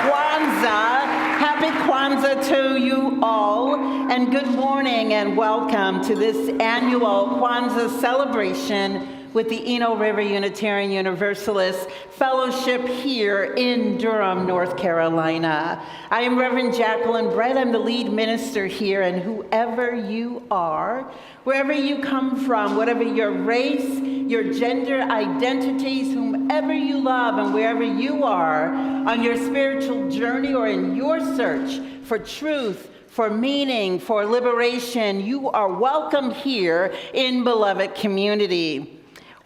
Kwanzaa. Happy Kwanzaa to you all, and good morning and welcome to this annual Kwanzaa celebration with the Eno River Unitarian Universalist Fellowship here in Durham, North Carolina. I am Reverend Jacqueline Brett. I'm the lead minister here, and whoever you are, wherever you come from, whatever your race, your gender identities, whomever you love, and wherever you are on your spiritual journey or in your search for truth, for meaning, for liberation, you are welcome here in beloved community.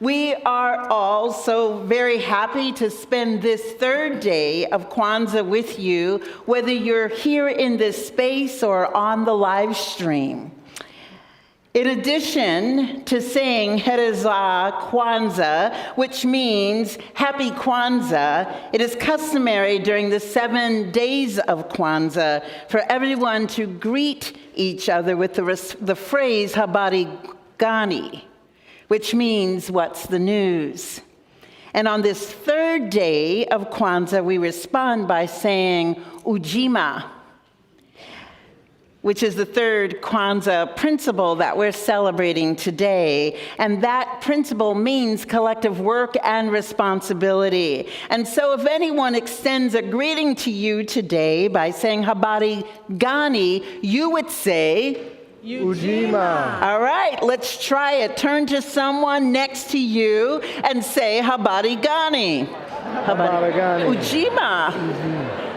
We are all so very happy to spend this third day of Kwanzaa with you, whether you're here in this space or on the live stream. In addition to saying Hereza Kwanzaa, which means Happy Kwanzaa, it is customary during the 7 days of Kwanzaa for everyone to greet each other with the phrase HABARI GANI, which means, what's the news? And on this third day of Kwanzaa, we respond by saying Ujima, which is the third Kwanzaa principle that we're celebrating today. And that principle means collective work and responsibility. And so if anyone extends a greeting to you today by saying Habari Gani, you would say, Ujima. All right, let's try it. Turn to someone next to you and say Habari Gani. Habari Gani. Ujima.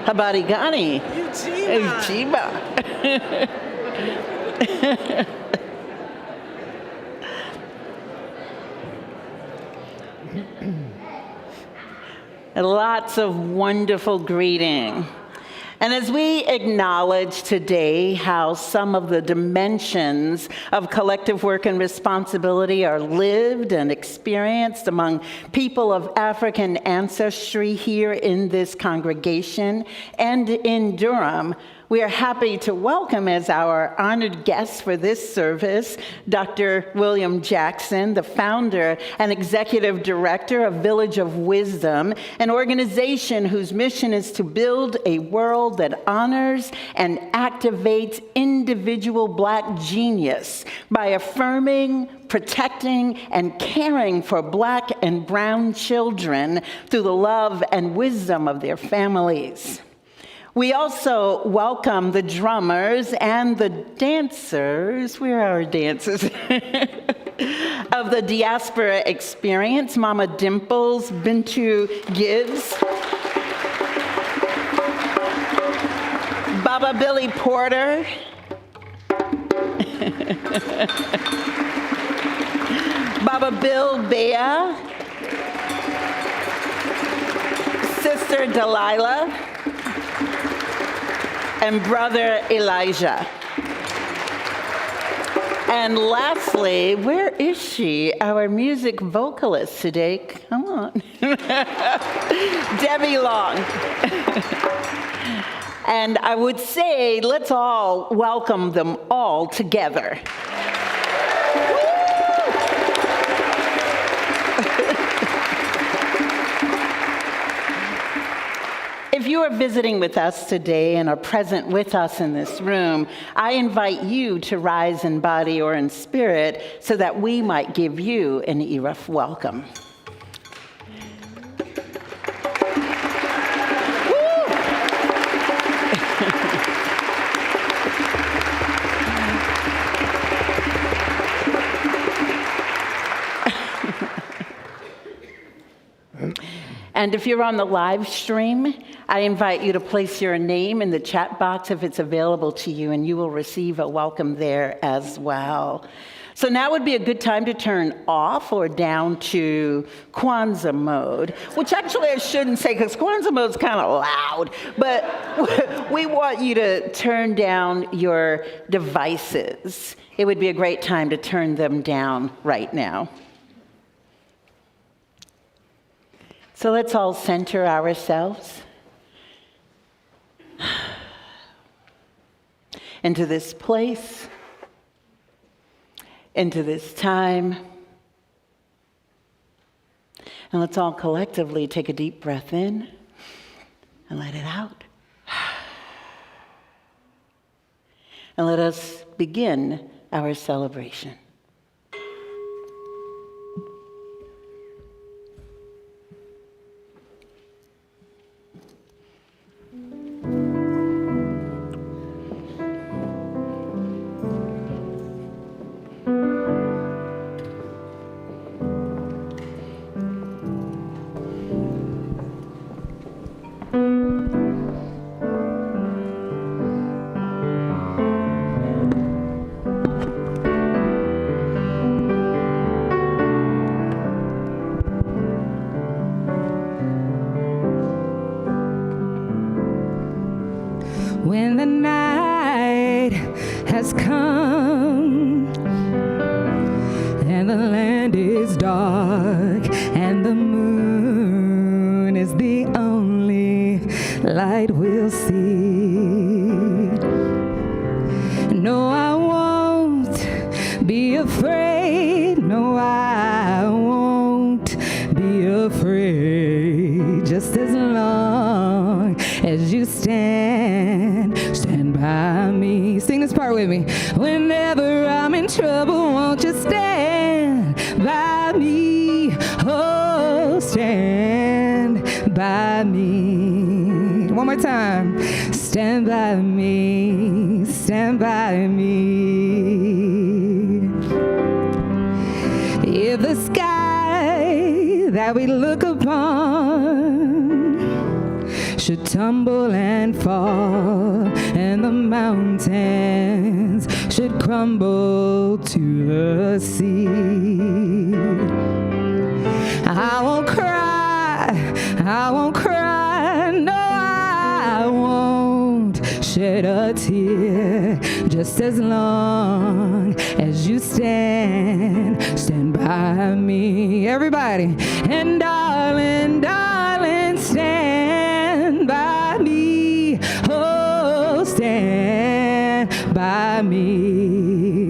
Habari Gani. Ujima. Lots of wonderful greeting. And as we acknowledge today how some of the dimensions of collective work and responsibility are lived and experienced among people of African ancestry here in this congregation and in Durham, we are happy to welcome as our honored guest for this service, Dr. William Jackson, the founder and executive director of Village of Wisdom, an organization whose mission is to build a world that honors and activates individual Black genius by affirming, protecting, and caring for Black and brown children through the love and wisdom of their families. We also welcome the drummers and the dancers, where are our dancers, of the Diaspora Experience, Mama Dimples, Bintu Gibbs, Baba Billy Porter, Baba Bill Bea, Sister Delilah, and Brother Elijah. And lastly, where is she? Our music vocalist today. Come on. Debbie Long. And I would say, let's all welcome them all together. If you are visiting with us today and are present with us in this room, I invite you to rise in body or in spirit so that we might give you an ERUUF welcome. And if you're on the live stream, I invite you to place your name in the chat box if it's available to you, and you will receive a welcome there as well. So now would be a good time to turn off or down to Kwanzaa mode, which actually I shouldn't say because Kwanzaa mode is kind of loud, but we want you to turn down your devices. It would be a great time to turn them down right now. So let's all center ourselves into this place, into this time. And let's all collectively take a deep breath in and let it out. And let us begin our celebration. When the night has come and the land is dark and the moon is the only light we'll see. No, I won't be afraid. No, I won't be afraid. Just as long as you stand by me. Sing this part with me. Whenever I'm in trouble, won't you stand by me? Oh, stand by me. One more time. Stand by me. Stand by me. If the sky that we look upon should tumble and fall, and the mountains should crumble to the sea, I won't cry, I won't cry, no, I won't shed a tear, just as long as you stand by me. Everybody, and darling, darling, stand by me. Oh, stand by me.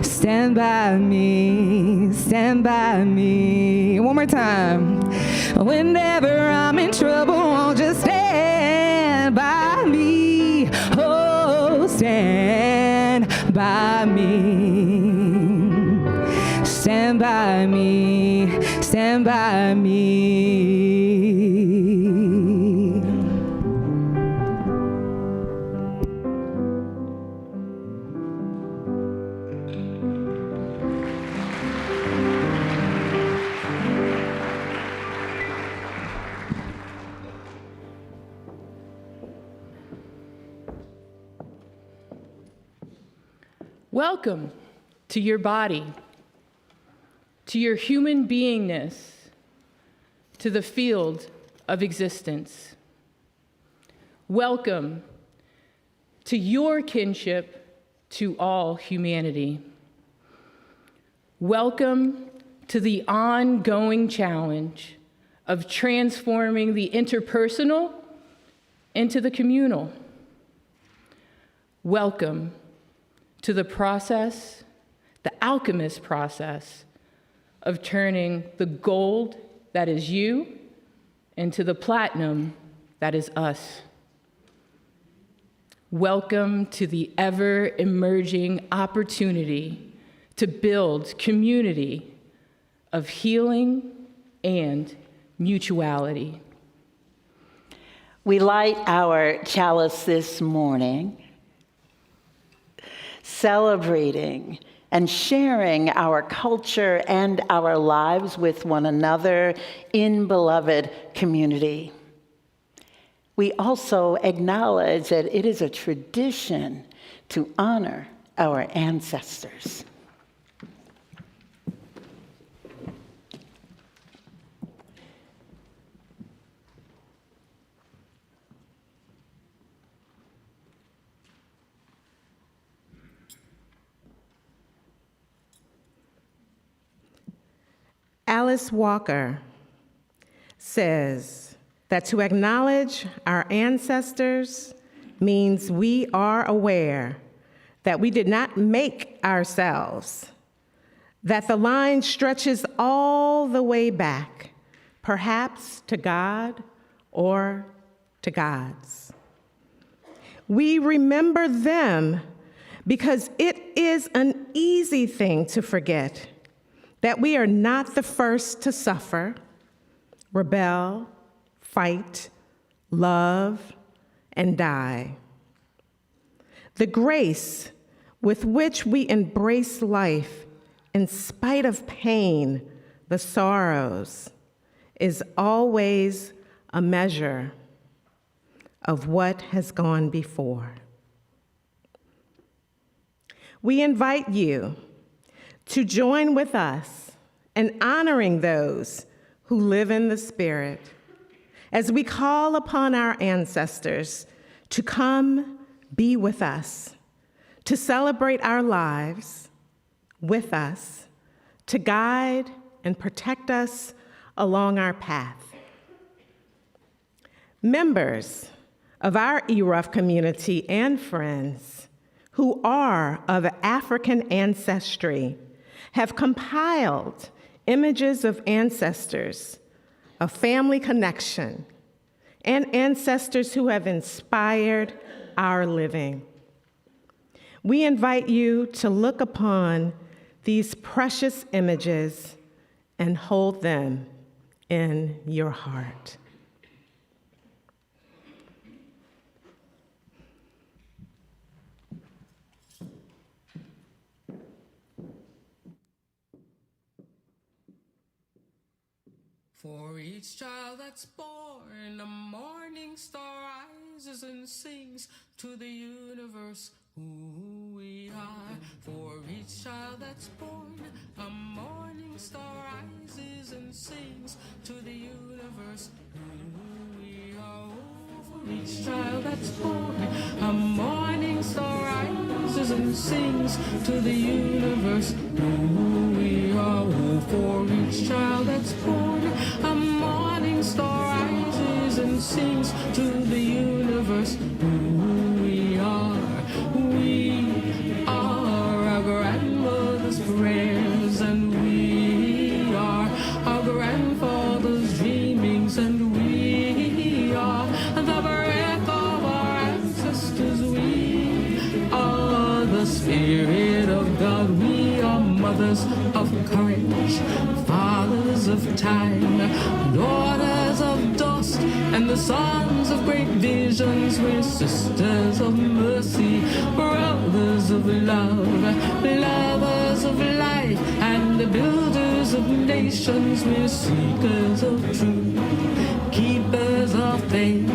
Stand by me. Stand by me. One more time. Whenever I'm in trouble, won't you stand by me? Oh, stand by me. Stand by me. Stand by me. Welcome to your body, to your human beingness, to the field of existence. Welcome to your kinship to all humanity. Welcome to the ongoing challenge of transforming the interpersonal into the communal. Welcome to the process, the alchemist process, of turning the gold that is you into the platinum that is us. Welcome to the ever-emerging opportunity to build community of healing and mutuality. We light our chalice this morning, celebrating and sharing our culture and our lives with one another in beloved community. We also acknowledge that it is a tradition to honor our ancestors. Alice Walker says that to acknowledge our ancestors means we are aware that we did not make ourselves, that the line stretches all the way back, perhaps to God or to God's. We remember them because it is an easy thing to forget that we are not the first to suffer, rebel, fight, love, and die. The grace with which we embrace life in spite of pain, the sorrows, is always a measure of what has gone before. We invite you to join with us in honoring those who live in the Spirit as we call upon our ancestors to come be with us, to celebrate our lives with us, to guide and protect us along our path. Members of our ERUUF community and friends who are of African ancestry have compiled images of ancestors, of family connection, and ancestors who have inspired our living. We invite you to look upon these precious images and hold them in your heart. For each child that's born, a morning star rises and sings to the universe who we are. For each child that's born, a morning star rises and sings to the universe who we are. For each child that's born, a morning star rises and sings to the universe who we are. For each child that's born, a morning star rises and sings to the universe who we are. We are our grandmother's prayers, and we are our grandfather's dreamings, and we are the breath of our ancestors. We are the Spirit of God. We are mothers of courage, fathers of time, daughters of dust, and the sons of great visions. We're sisters of mercy, brothers of love, lovers of life, and the builders of nations. We're seekers of truth, keepers of faith,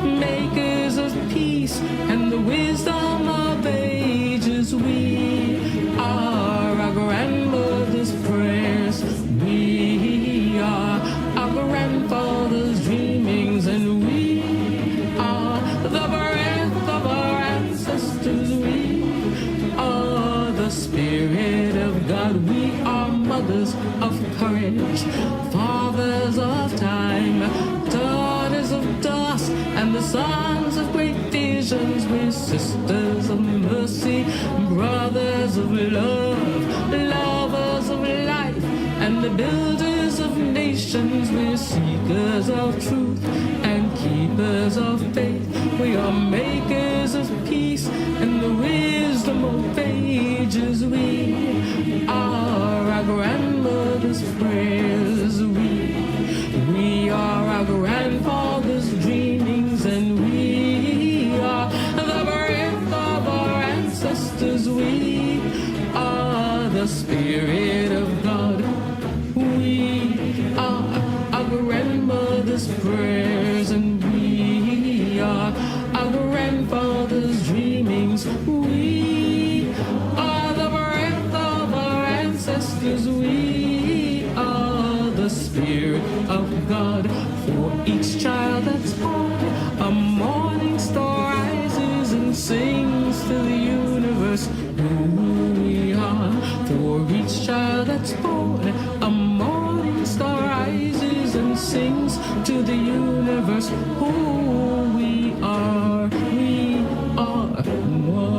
makers of peace, and the wisdom of ages. We are our grandmother's prayers. We are our grandfather's dreamings, and we are the breath of our ancestors. We are the Spirit of God. We are mothers of courage, fathers of time, daughters of dust, and the sons of great visions. We're sisters of mercy, brothers of love, lovers of life, and the builders of nations. We're seekers of truth and keepers of faith. We are makers of peace and the wisdom of ages. We are our grandmother's prayers. We are our grandfather's dreamings, and we are the breath of our ancestors. We are the Spirit of God. We are our grandmother's prayers, and we are our grandfather's dreamings. We are the breath of our ancestors. We are the Spirit of God. For each child that's born, a morning star rises and sings to the universe who we are. For each child that's born, a morning star rises and sings to the universe who we are. We are one.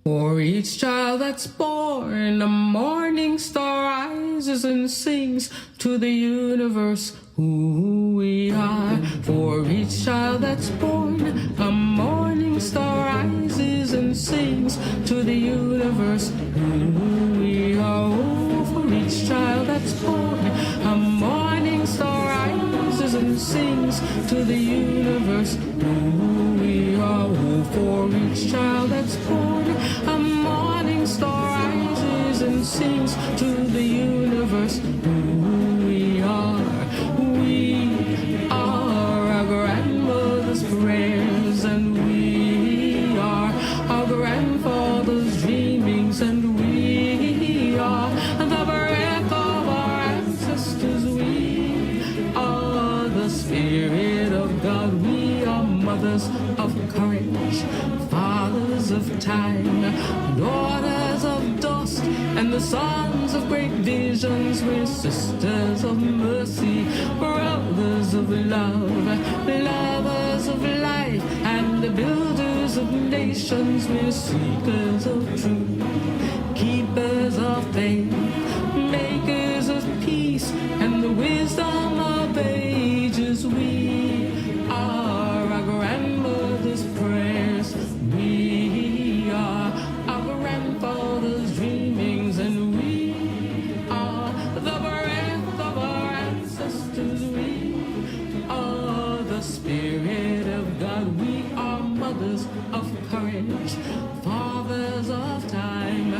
For each child that's born, a morning star rises and sings to the universe who we are. For each child that's born, a morning star rises and sings to the universe who we are. Oh, for each child that's born, a morning star rises and sings to the universe who we are. Oh, for each child that's born, a morning star rises and sings to the universe who we are. We are our grandmother's prayers, and we are our grandfather's dreamings, and we are the breath of our ancestors. We are the Spirit of God. We are mothers of courage, fathers of time, daughters of dust, and the sons of great visions. We're sisters of mercy, brothers of love, lovers of life, and the builders of nations. We're seekers of truth, keepers of faith, makers of peace, and the wisdom of ages. We are our grandmother's prayers. We are our grandfather's dreamings, and we are the breath of our ancestors. We are the Spirit of God. We are mothers of courage, fathers of time,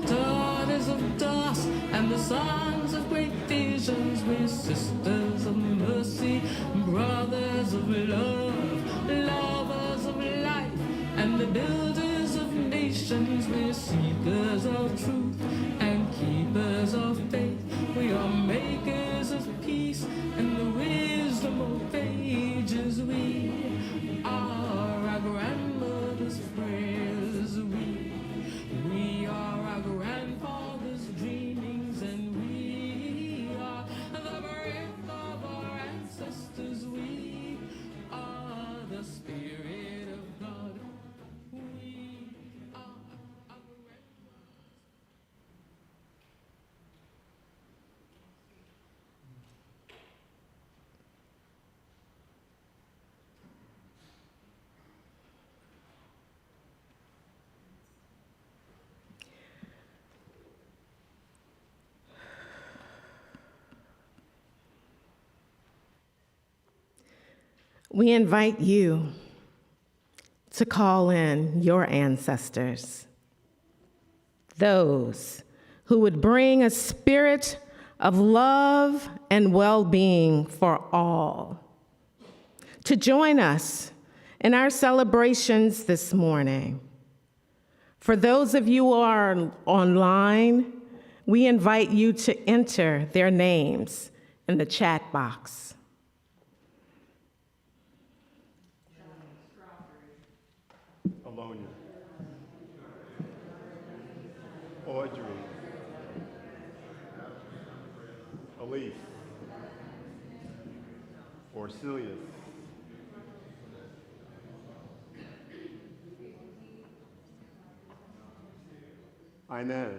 daughters of dust, and the sons of great visions. We're sisters of mercy, brothers of love, lovers of life, and the builders of nations. We're seekers of truth and keepers of faith. We are makers of peace and the wisdom of ages. We are our grandmother's prayers. We are our grandfather's dreamings, and we are the breath of our ancestors. We are the Spirit of God. We are our We invite you to call in your ancestors, those who would bring a spirit of love and well-being for all, to join us in our celebrations this morning. For those of you who are online, we invite you to enter their names in the chat box. Audrey, Elise, Orcelius, Inez,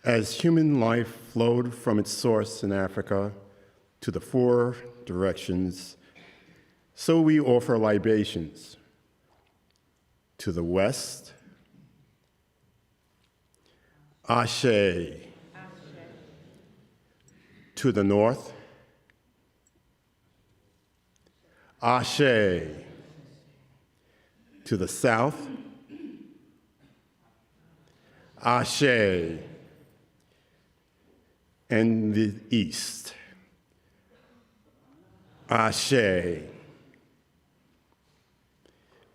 As human life flowed from its source in Africa to the four directions, So we offer libations to the west, Ashe. To the north, Ashe. To the south, Ashe. And the east, Ashe.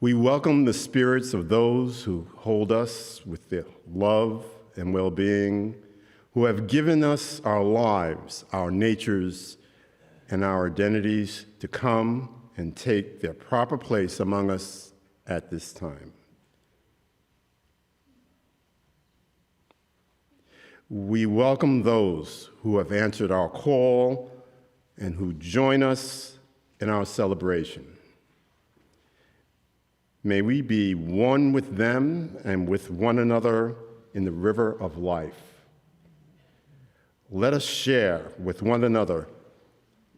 We welcome the spirits of those who hold us with their love and well-being, who have given us our lives, our natures, and our identities to come and take their proper place among us at this time. We welcome those who have answered our call and who join us in our celebration. May we be one with them and with one another in the river of life. Let us share with one another,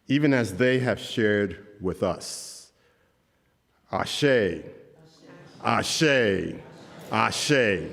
even as they have shared with us. Ashe, Ashe, Ashe.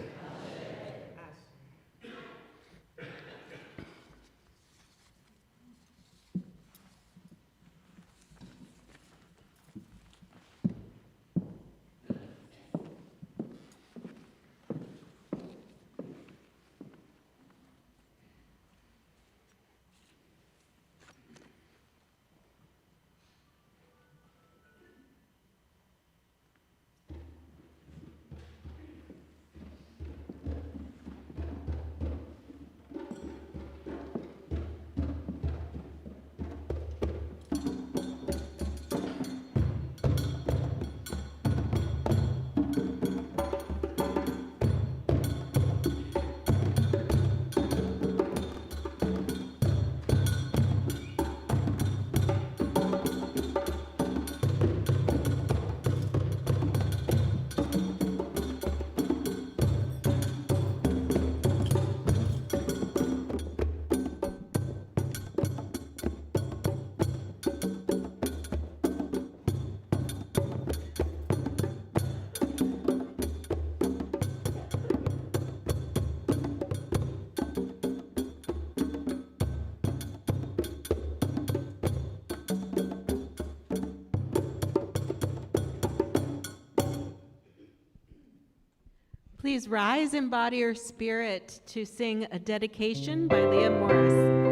Please rise and embody your spirit to sing a dedication by Leah Morris.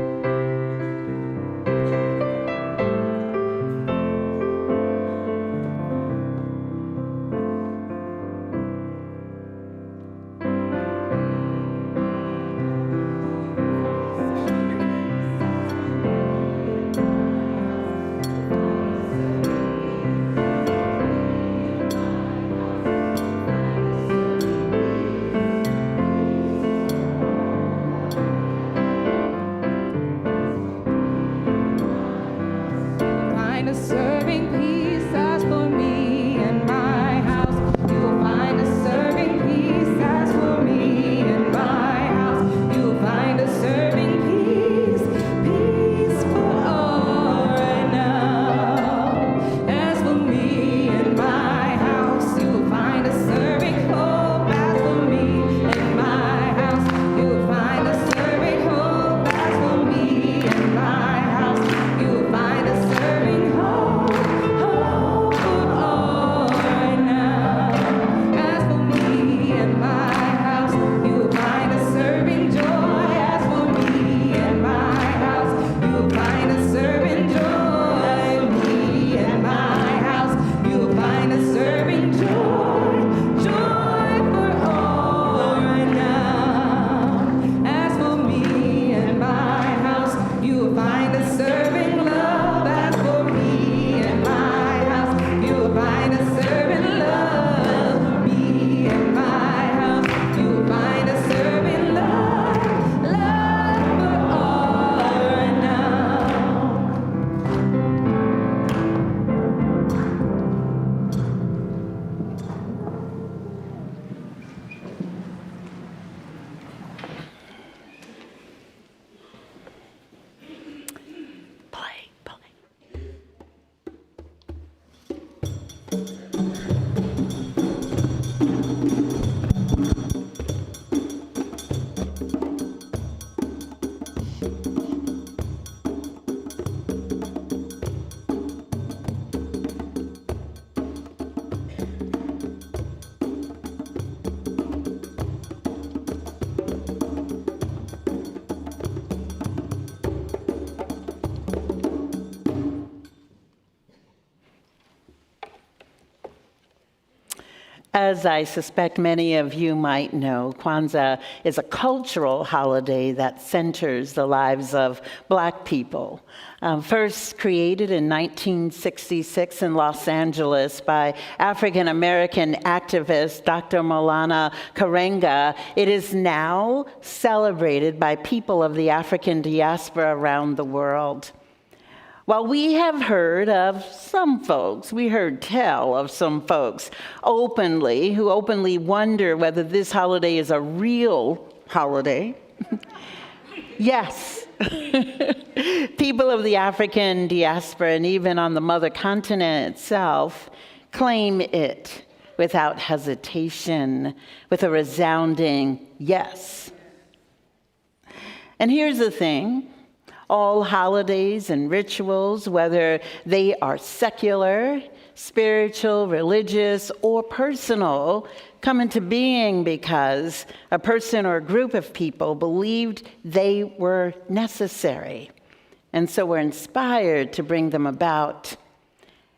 As I suspect many of you might know, Kwanzaa is a cultural holiday that centers the lives of Black people. First created in 1966 in Los Angeles by African-American activist Dr. Maulana Karenga, it is now celebrated by people of the African diaspora around the world. While we have heard of some folks, we heard tell of some folks who openly wonder whether this holiday is a real holiday. Yes, people of the African diaspora and even on the mother continent itself claim it without hesitation, with a resounding yes. And here's the thing. All holidays and rituals, whether they are secular, spiritual, religious, or personal, come into being because a person or a group of people believed they were necessary, and so were inspired to bring them about.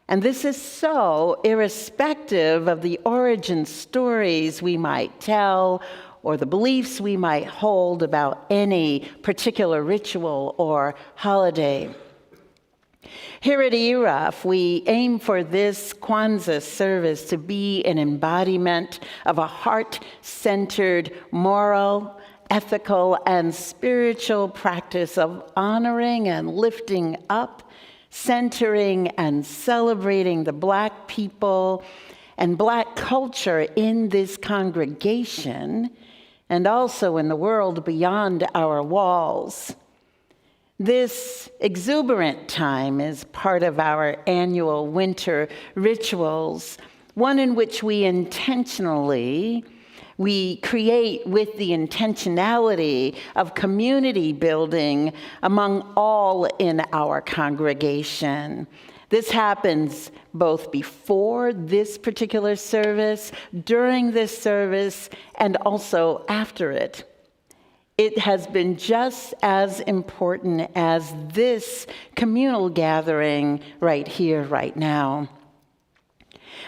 And this is so irrespective of the origin stories we might tell or the beliefs we might hold about any particular ritual or holiday. Here at ERUUF, we aim for this Kwanzaa service to be an embodiment of a heart-centered, moral, ethical, and spiritual practice of honoring and lifting up, centering and celebrating the Black people and Black culture in this congregation, and also in the world beyond our walls. This exuberant time is part of our annual winter rituals, one in which we create with the intentionality of community building among all in our congregation. This happens both before this particular service, during this service, and also after it. It has been just as important as this communal gathering right here, right now.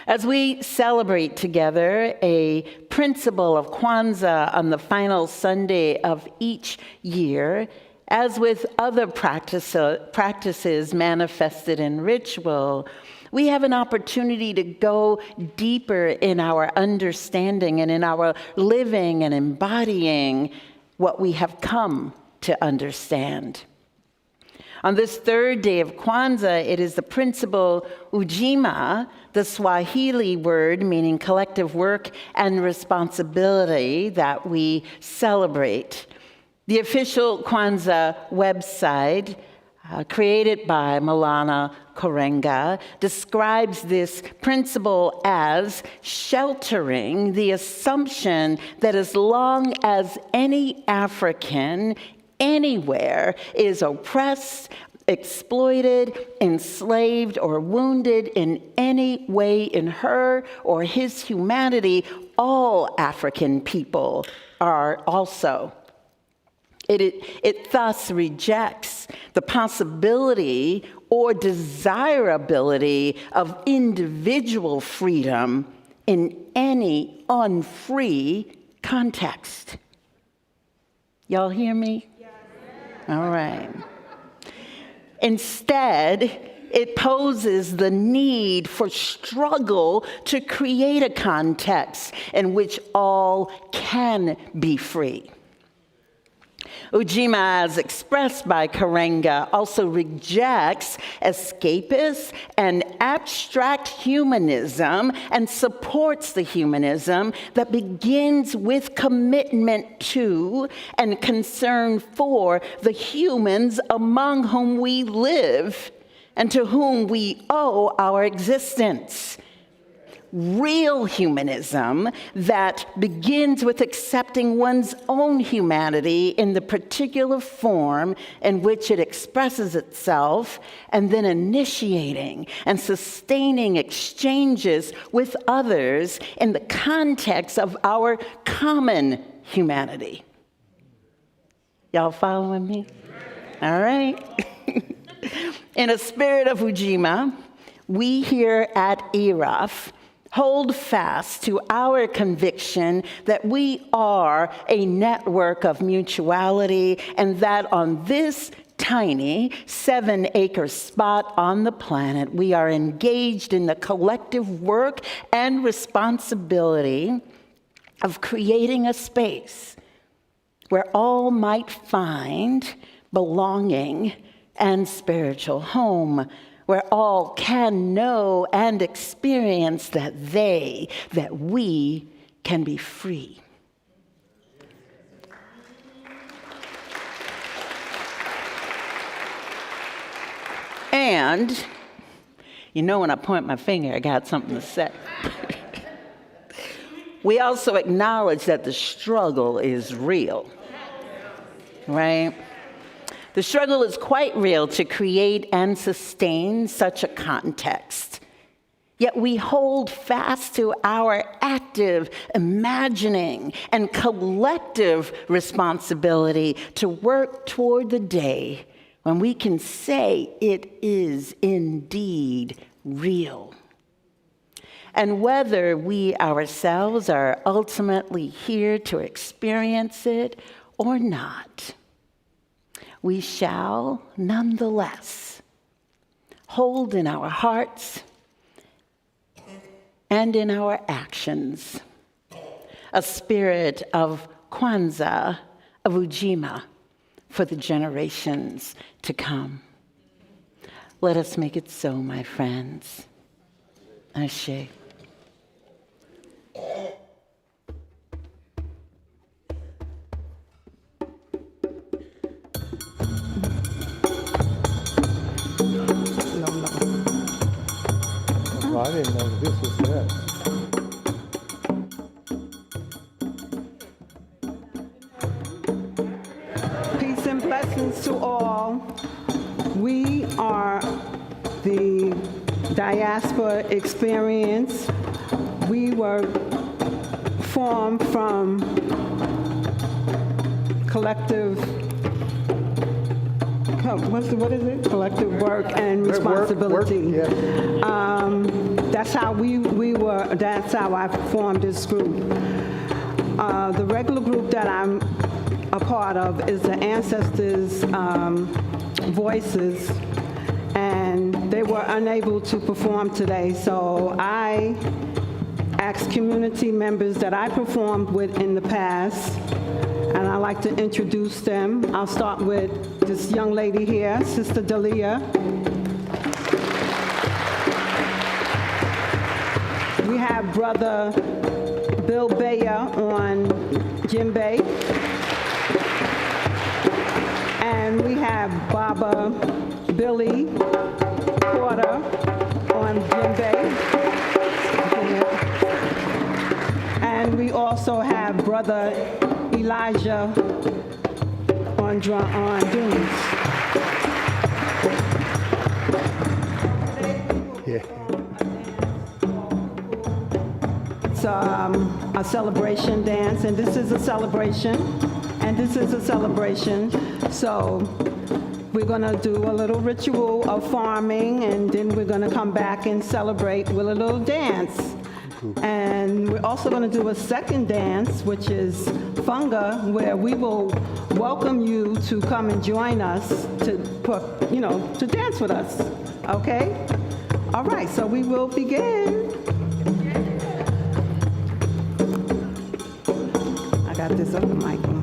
As we celebrate together a principle of Kwanzaa on the final Sunday of each year, as with other practices manifested in ritual, we have an opportunity to go deeper in our understanding and in our living and embodying what we have come to understand. On this third day of Kwanzaa, it is the principle Ujima, the Swahili word meaning collective work and responsibility, that we celebrate. The official Kwanzaa website, created by Maulana Karenga, describes this principle as sheltering the assumption that as long as any African anywhere is oppressed, exploited, enslaved, or wounded in any way in her or his humanity, all African people are also. It thus rejects the possibility or desirability of individual freedom in any unfree context. Y'all hear me? Yes. All right. Instead, it poses the need for struggle to create a context in which all can be free. Ujima, as expressed by Karenga, also rejects escapist and abstract humanism and supports the humanism that begins with commitment to and concern for the humans among whom we live and to whom we owe our existence. Real humanism that begins with accepting one's own humanity in the particular form in which it expresses itself, and then initiating and sustaining exchanges with others in the context of our common humanity. Y'all following me? All right. In a spirit of Ujima, we here at ERUUF Hold fast to our conviction that we are a network of mutuality and that on this tiny 7-acre spot on the planet, we are engaged in the collective work and responsibility of creating a space where all might find belonging and spiritual home, where all can know and experience that we can be free. And, you know, when I point my finger, I got something to say. We also acknowledge that the struggle is real, right? The struggle is quite real to create and sustain such a context. Yet we hold fast to our active imagining and collective responsibility to work toward the day when we can say it is indeed real. And whether we ourselves are ultimately here to experience it or not, we shall nonetheless hold in our hearts and in our actions a spirit of Kwanzaa, of Ujima, for the generations to come. Let us make it so, my friends. Ashe. Well, I didn't know this was that. Peace and blessings to all. We are the Diaspora Experience. We were formed from collective, what is it? Collective work and responsibility. That's how that's how I formed this group. The regular group that I'm a part of is the Ancestors' Voices, and they were unable to perform today, so I asked community members that I performed with in the past, and I'd like to introduce them. I'll start with this young lady here, Sister Dalia. We have Brother Bill Bayer on djembe. And we have Baba Billy Porter on djembe. And we also have Brother Elijah on drums. Yeah. It's a celebration dance, and this is a celebration, and this is a celebration. So we're gonna do a little ritual of farming, and then we're gonna come back and celebrate with a little dance. And we're also gonna do a second dance, which is Funga, where we will welcome you to come and join us to dance with us, okay? All right, so we will begin. I got this other mic on.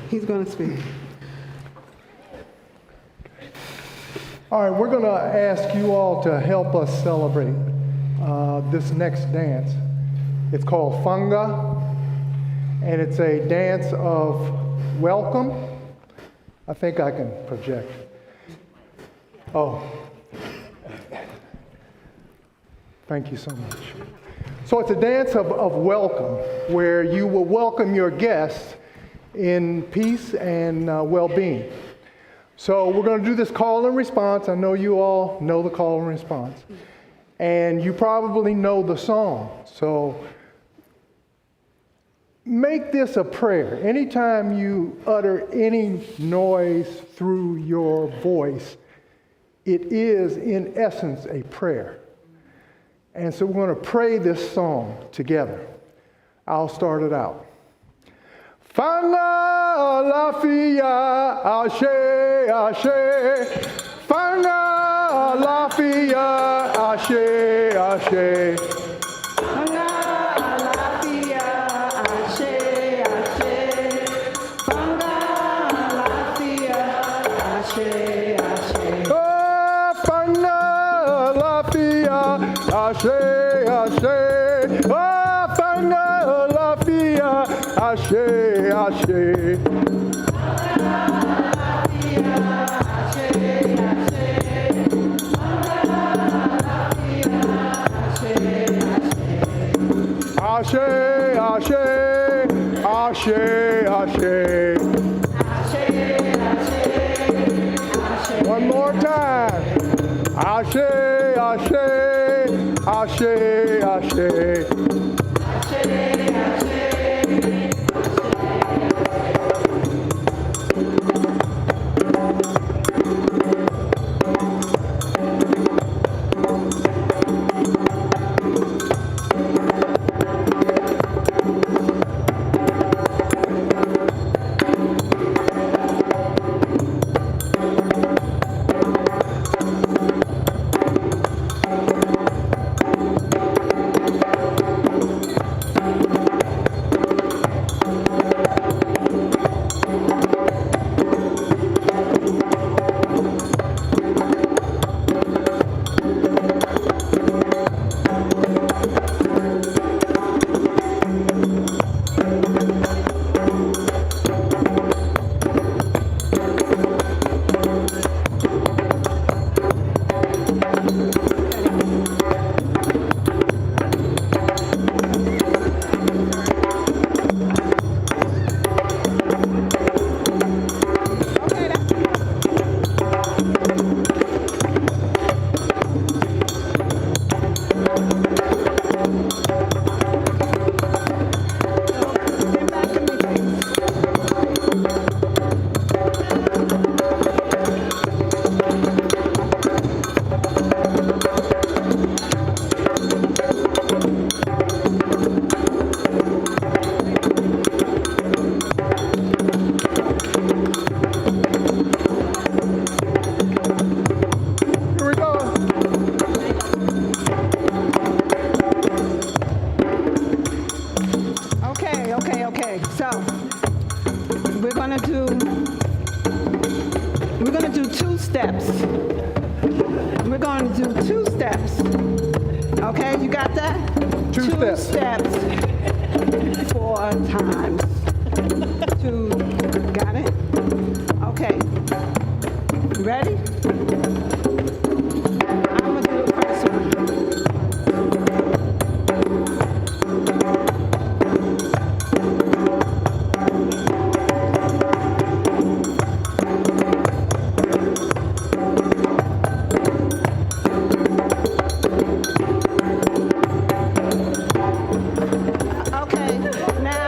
He's going to speak. All right, we're going to ask you all to help us celebrate this next dance. It's called Kwanzaa, and it's a dance of welcome. I think I can project. Oh, thank you so much. So it's a dance of welcome, where you will welcome your guests in peace and well-being. So we're going to do this call and response. I know you all know the call and response. And you probably know the song. So make this a prayer. Anytime you utter any noise through your voice, it is in essence a prayer. And so we're going to pray this song together. I'll start it out. Fanga lafia ashe ashe, Fanga lafia ashe ashe, Fanga lafia ashe ashe, Fanga lafia ashe ashe. oh Fanga lafia ashe ashe, oh Fanga lafia ashe ashe. Ashe, ashe, ashe, ashe. One more time. Ashe, ashe, ashe, ashe. Okay, you got that? Two steps. 4 times. 2, got it? Okay. You ready? I'm gonna do the first one. Okay, now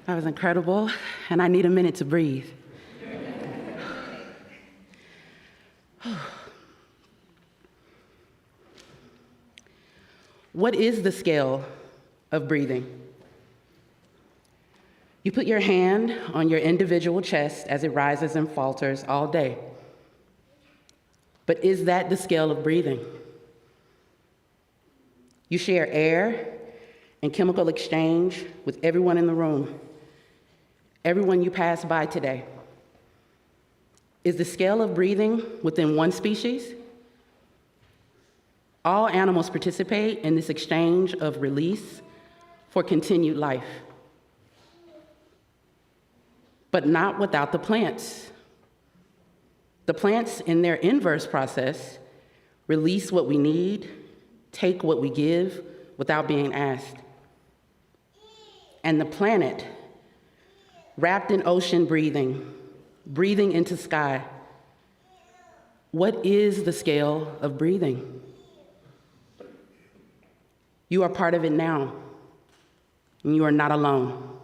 That was incredible, and I need a minute to breathe. What is the scale of breathing? You put your hand on your individual chest as it rises and falters all day. But is that the scale of breathing? You share air and chemical exchange with everyone in the room, everyone you pass by today. Is the scale of breathing within one species? All animals participate in this exchange of release for continued life, but not without the plants. The plants, in their inverse process, release what we need, take what we give without being asked. And the planet, wrapped in ocean breathing, breathing into sky. What is the scale of breathing? You are part of it now, and you are not alone.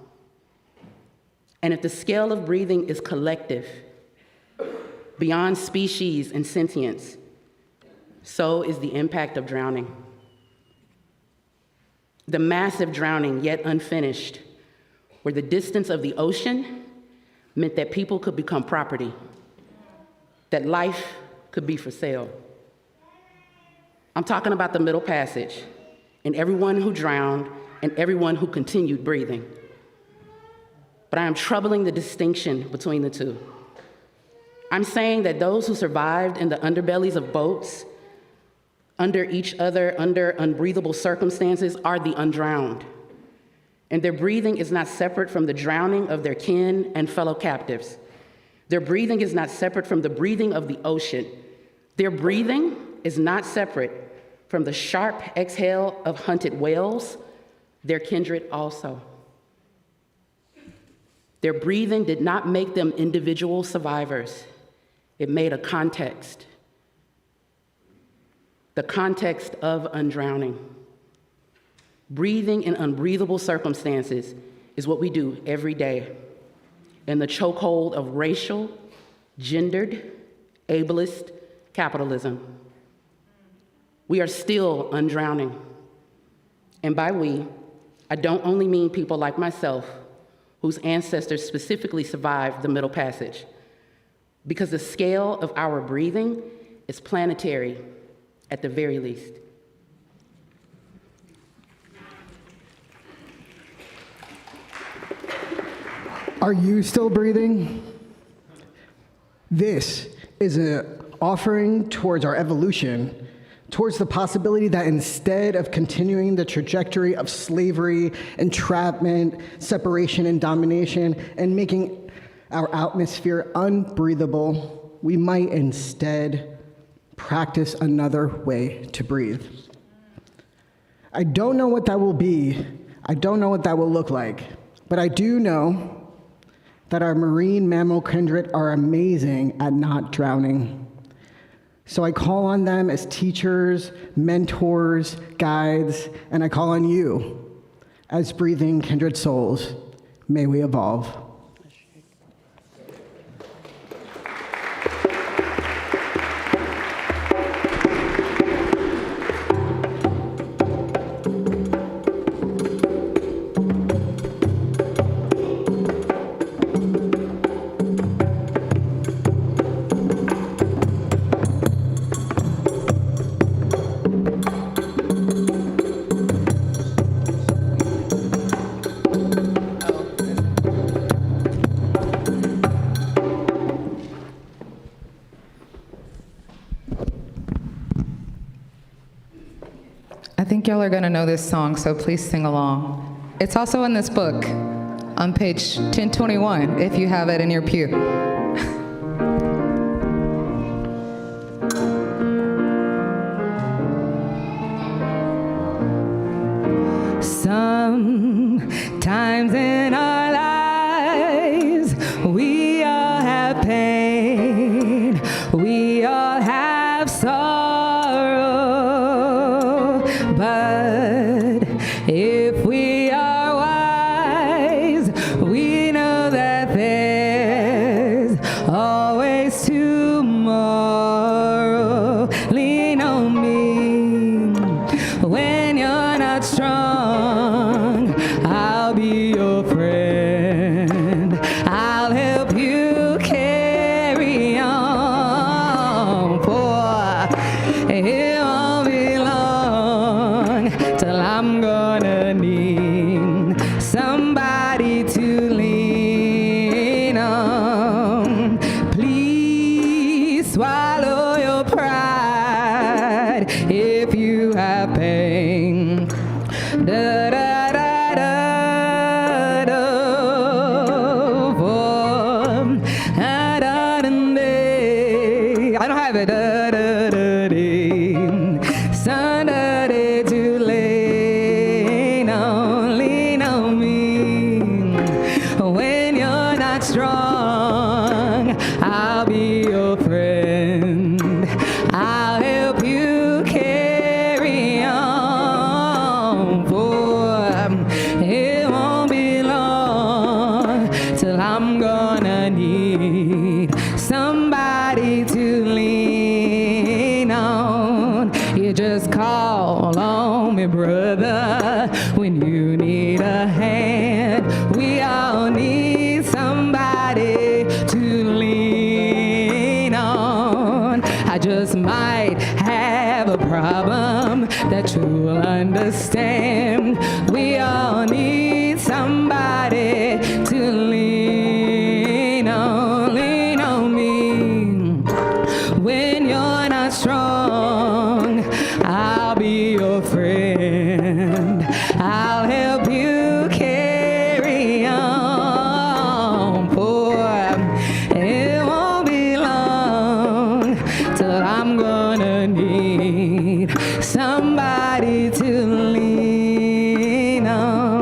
And if the scale of breathing is collective, beyond species and sentience, so is the impact of drowning. The massive drowning, yet unfinished, where the distance of the ocean meant that people could become property, that life could be for sale. I'm talking about the Middle Passage, and everyone who drowned and everyone who continued breathing. But I am troubling the distinction between the two. I'm saying that those who survived in the underbellies of boats, under each other, under unbreathable circumstances, are the undrowned. And their breathing is not separate from the drowning of their kin and fellow captives. Their breathing is not separate from the breathing of the ocean. Their breathing is not separate from the sharp exhale of hunted whales, their kindred also. Their breathing did not make them individual survivors. It made a context. The context of undrowning. Breathing in unbreathable circumstances is what we do every day in the chokehold of racial, gendered, ableist capitalism. We are still undrowning. And by we, I don't only mean people like myself, whose ancestors specifically survived the Middle Passage, because the scale of our breathing is planetary at the very least. Are you still breathing? This is an offering towards our evolution, towards the possibility that instead of continuing the trajectory of slavery, entrapment, separation, and domination, and making our atmosphere unbreathable, we might instead practice another way to breathe. I don't know what that will be. I don't know what that will look like, but I do know that our marine mammal kindred are amazing at not drowning. So I call on them as teachers, mentors, guides, and I call on you as breathing kindred souls. May we evolve. I think y'all are gonna know this song, so please sing along. It's also in this book on page 1021, if you have it in your pew. Sometimes in our lives, we all have pain, we all have sorrow, but if we are I'll be your friend. I'll help you carry on, for it won't be long till I'm gonna need somebody to lean on. Please swallow your pride if you have pain. Da, da, da, da, da, for, da, da, da, da. I don't have it. Da, da, da, da. Somebody to lean on me. When you're not strong, I'll be your friend. I'll help you carry on, for it won't be long till I'm gonna need somebody to lean on. You just call on me, brother, when you need a hand. We all need somebody to lean on. I just might have a problem that you'll understand. We all need somebody to lean on me. When you're not strong, I'll be your friend. I'll help you carry on, for it won't be long till I'm gonna need somebody to lean on.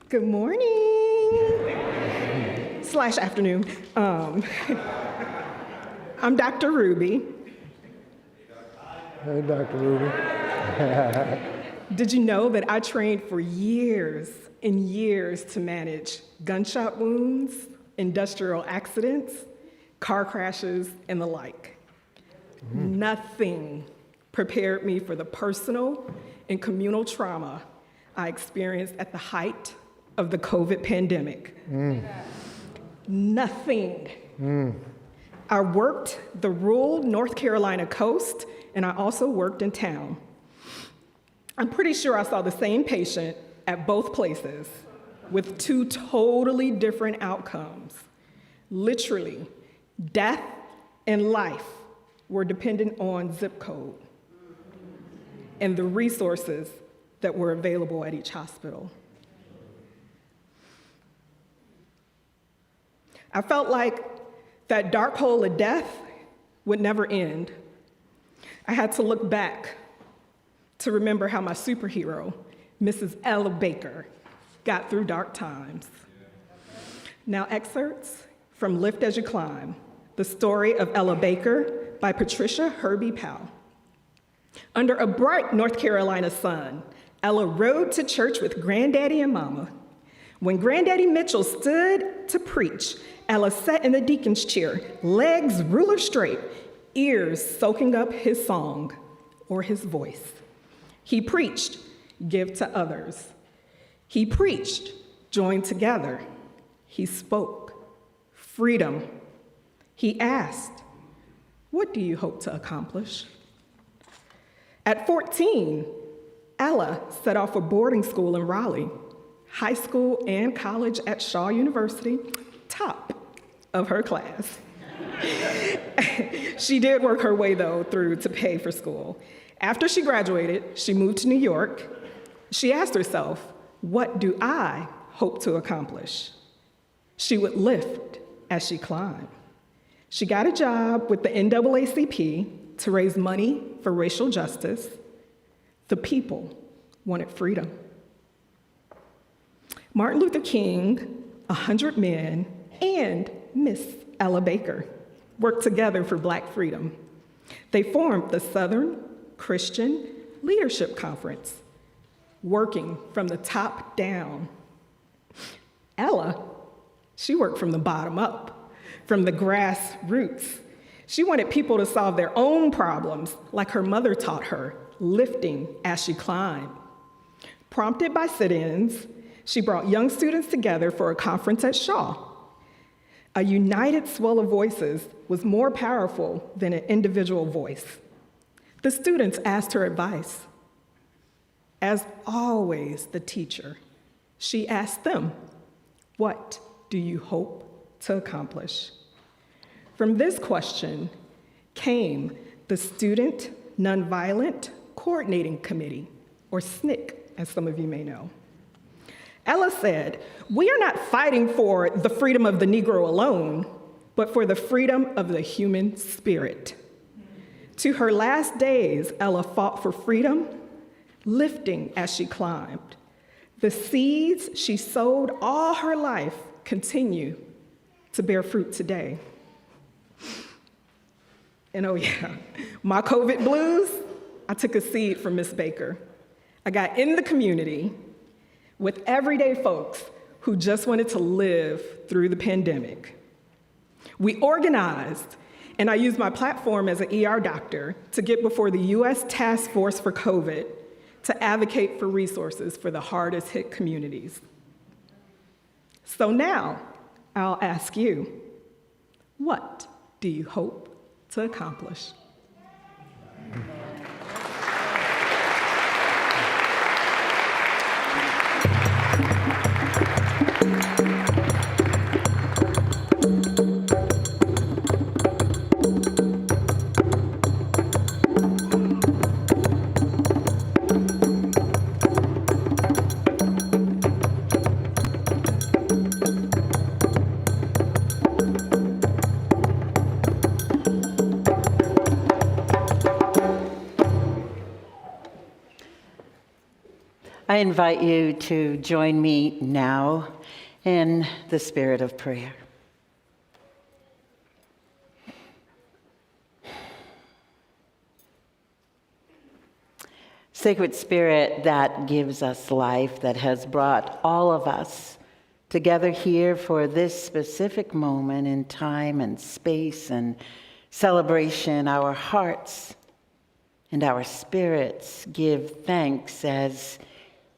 Good morning / afternoon. I'm Dr. Ruby. Hey, Dr. Ruby. Did you know that I trained for years and years to manage gunshot wounds, industrial accidents, car crashes, and the like? Nothing prepared me for the personal and communal trauma I experienced at the height of the COVID pandemic. Nothing. I worked the rural North Carolina coast, and I also worked in town. I'm pretty sure I saw the same patient at both places with two totally different outcomes. Literally, death and life were dependent on zip code and the resources that were available at each hospital. I felt like that dark hole of death would never end. I had to look back to remember how my superhero, Mrs. Ella Baker, got through dark times. Now, excerpts from Lift As You Climb, the story of Ella Baker by Patricia Herbie Powell. Under a bright North Carolina sun, Ella rode to church with Granddaddy and Mama. When Granddaddy Mitchell stood to preach, Ella sat in the deacon's chair, legs ruler straight, ears soaking up his song or his voice. He preached, give to others. He preached, join together. He spoke, freedom. He asked, what do you hope to accomplish? At 14, Ella set off for boarding school in Raleigh, high school and college at Shaw University, top of her class. She did work her way, though, through to pay for school. After she graduated, she moved to New York. She asked herself, what do I hope to accomplish? She would lift as she climbed. She got a job with the NAACP to raise money for racial justice. The people wanted freedom. Martin Luther King, 100 Men, and Miss Ella Baker worked together for Black freedom. They formed the Southern Christian Leadership Conference, working from the top down Ella, she worked from the bottom up, from the grassroots. She wanted people to solve their own problems, like her mother taught her, lifting as she climbed. Prompted by sit-ins, she brought young students together for a conference at Shaw. A united swell of voices was more powerful than an individual voice. The students asked her advice. As always, the teacher, she asked them, "What do you hope to accomplish?" From this question came the Student Nonviolent Coordinating Committee, or SNCC, as some of you may know. Ella said, "We are not fighting for the freedom of the Negro alone, but for the freedom of the human spirit." To her last days, Ella fought for freedom, lifting as she climbed. The seeds she sowed all her life continue to bear fruit today. And oh yeah, my COVID blues, I took a seed from Miss Baker. I got in the community with everyday folks who just wanted to live through the pandemic. We organized, and I used my platform as an ER doctor to get before the US Task Force for COVID to advocate for resources for the hardest hit communities. So now, I'll ask you, what do you hope to accomplish? I invite you to join me now in the spirit of prayer. Sacred Spirit that gives us life, that has brought all of us together here for this specific moment in time and space and celebration, our hearts and our spirits give thanks as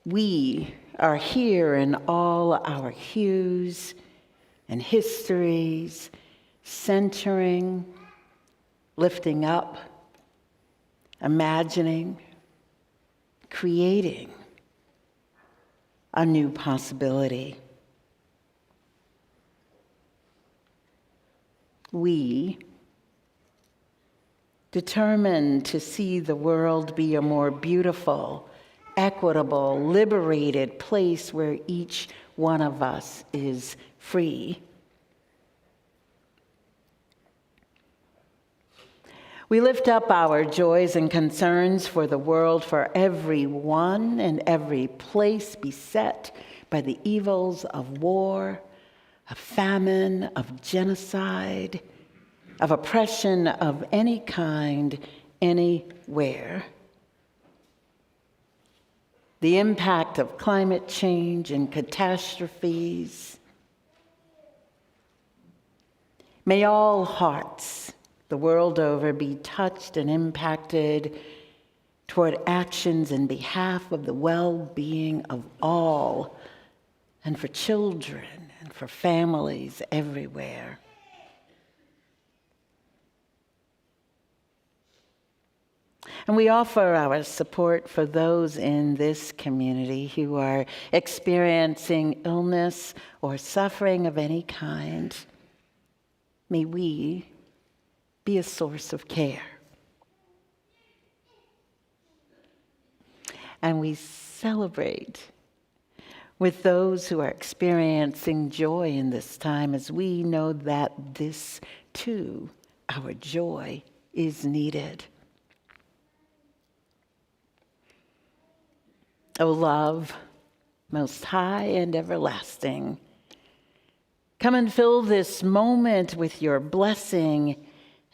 we are here in all our hues and histories, centering, lifting up, imagining, creating a new possibility. We, determined to see the world be a more beautiful, equitable, liberated place where each one of us is free. We lift up our joys and concerns for the world, for everyone and every place beset by the evils of war, of famine, of genocide, of oppression of any kind, anywhere. The impact of climate change and catastrophes. May all hearts the world over be touched and impacted toward actions in behalf of the well-being of all, and for children and for families everywhere. And we offer our support for those in this community who are experiencing illness or suffering of any kind. May we be a source of care. And we celebrate with those who are experiencing joy in this time, as we know that this too, our joy, is needed. O love, most high and everlasting, come and fill this moment with your blessing,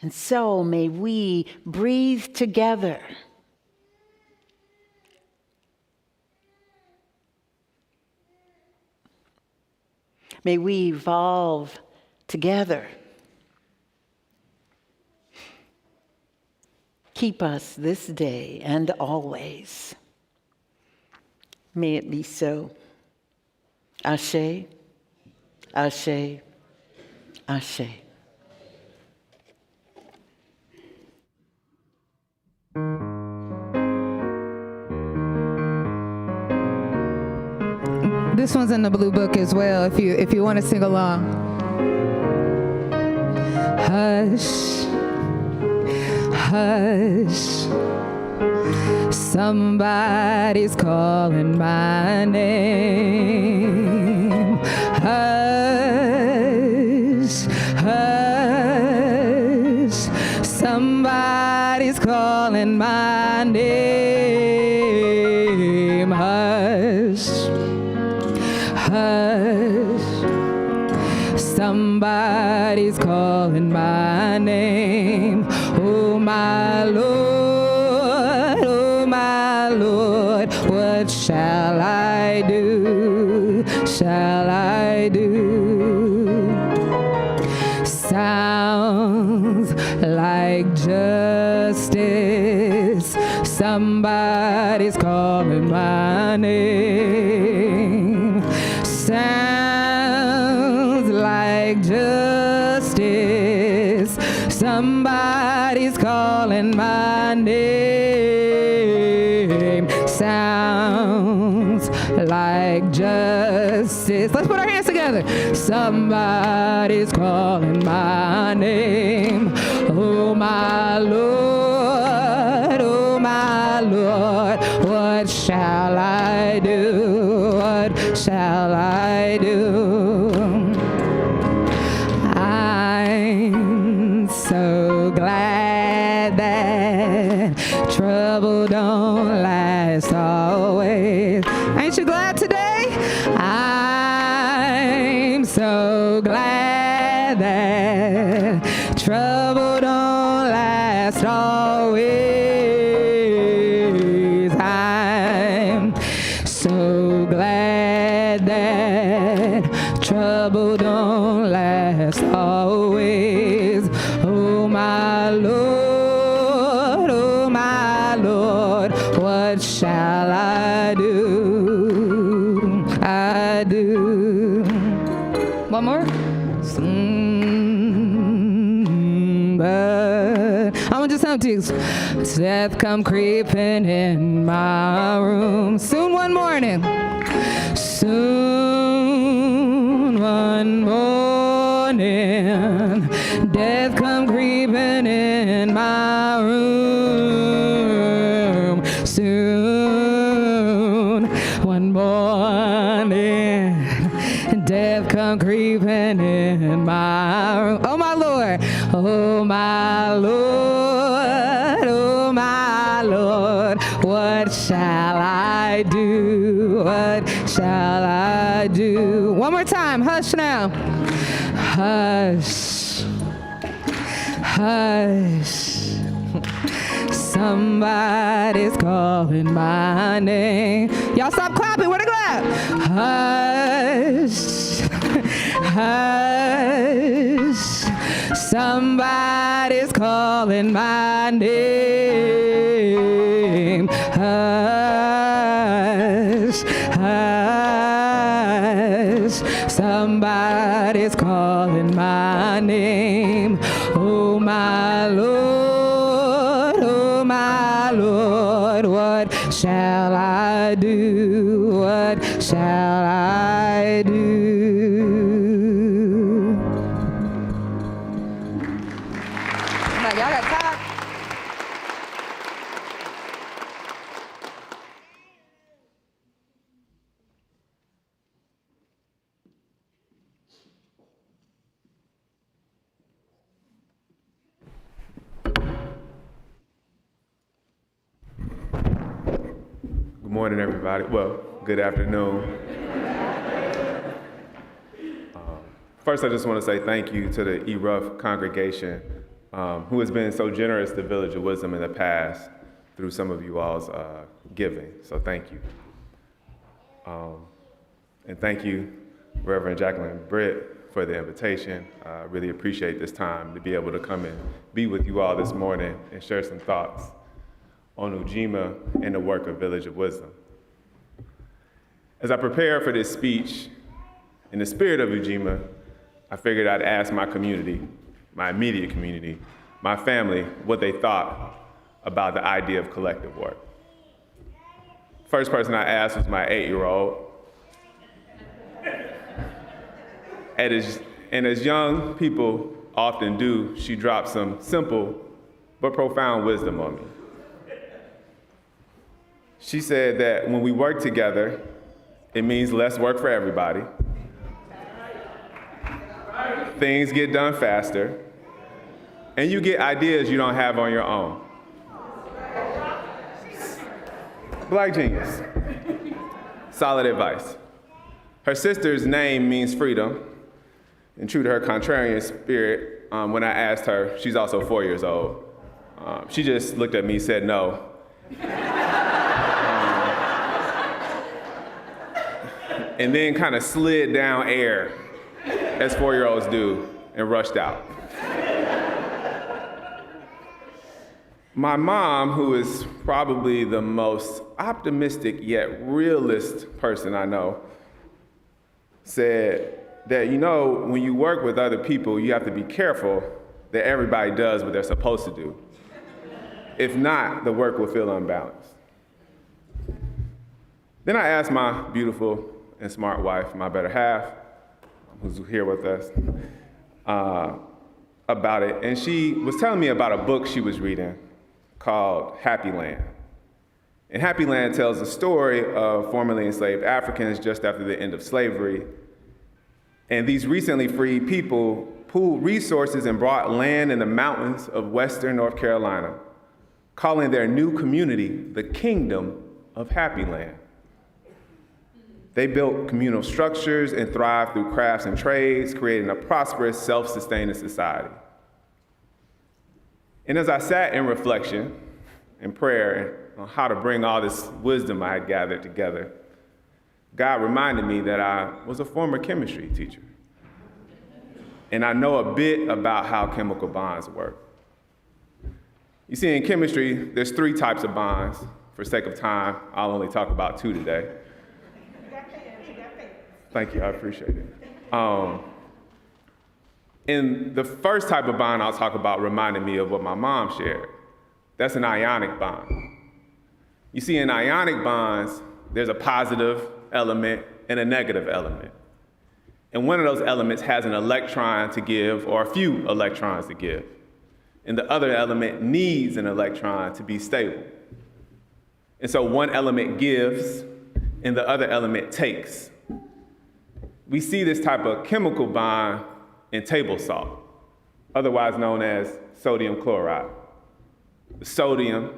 and so may we breathe together May we evolve together. Keep us this day and always. May it be so. Ashe, ashe, ashe. This one's in the blue book as well, if you want to sing along. Hush, hush, somebody's calling my name. Hush, hush, somebody's calling my name. Hush, hush, somebody's calling my name. Oh my Lord, what shall I do? Shall I do? Sounds like justice. Somebody's calling my name. Sounds like justice. Somebody's calling my name. Sounds like justice. Let's put our hands together. Somebody's calling my name. Oh my Lord, what shall I do? What shall I do? I'm so glad that trouble don't last always. Ain't you glad today? I'm so glad that trouble don't last always. I'm so glad that trouble don't last always. Oh my Lord, what shall I do? I do. One more. But I'm just empty. Death come creeping in my room. Soon one morning. Soon one morning. Death come creeping in my room. Soon one morning. Death come creeping in my room. Oh my Lord. Oh my Lord, what shall I do? What shall I do? One more time, hush now. Hush, hush, somebody's calling my name. Y'all stop clapping, where to clap? Hush, hush, somebody's calling my name. Hush, hush, somebody's calling my name. Oh my Lord, what shall I do? What shall I do? Y'all got time? Good morning, everybody. Well, good afternoon. First, I just want to say thank you to the ERUUF congregation who has been so generous to Village of Wisdom in the past through some of you all's giving. So thank you. And thank you Reverend Jacqueline Britt for the invitation. I really appreciate this time to be able to come and be with you all this morning and share some thoughts on Ujima and the work of Village of Wisdom. As I prepare for this speech, in the spirit of Ujima, I figured I'd ask my community, my immediate community, my family, what they thought about the idea of collective work. First person I asked was my 8-year-old. And as young people often do, she dropped some simple but profound wisdom on me. She said that when we work together, it means less work for everybody. Things get done faster, and you get ideas you don't have on your own. Black genius. Solid advice. Her sister's name means freedom, and true to her contrarian spirit, when I asked her, she's also 4 years old, she just looked at me and said no. And then kind of slid down air, as 4-year-olds do, and rushed out. My mom, who is probably the most optimistic yet realist person I know, said that, you know, when you work with other people, you have to be careful that everybody does what they're supposed to do. If not, the work will feel unbalanced. Then I asked my beautiful and smart wife, my better half, who's here with us, about it. And she was telling me about a book she was reading called Happy Land. And Happy Land tells the story of formerly enslaved Africans just after the end of slavery. And these recently freed people pooled resources and brought land in the mountains of western North Carolina, calling their new community the Kingdom of Happy Land. They built communal structures and thrived through crafts and trades, creating a prosperous, self-sustaining society. And as I sat in reflection and prayer on how to bring all this wisdom I had gathered together, God reminded me that I was a former chemistry teacher. And I know a bit about how chemical bonds work. You see, in chemistry, there's 3 types of bonds. For sake of time, I'll only talk about 2 today. Thank you, I appreciate it. And the first type of bond I'll talk about reminded me of what my mom shared. That's an ionic bond. You see, in ionic bonds, there's a positive element and a negative element. And one of those elements has an electron to give, or a few electrons to give. And the other element needs an electron to be stable. And so one element gives, and the other element takes. We see this type of chemical bond in table salt, otherwise known as sodium chloride. The sodium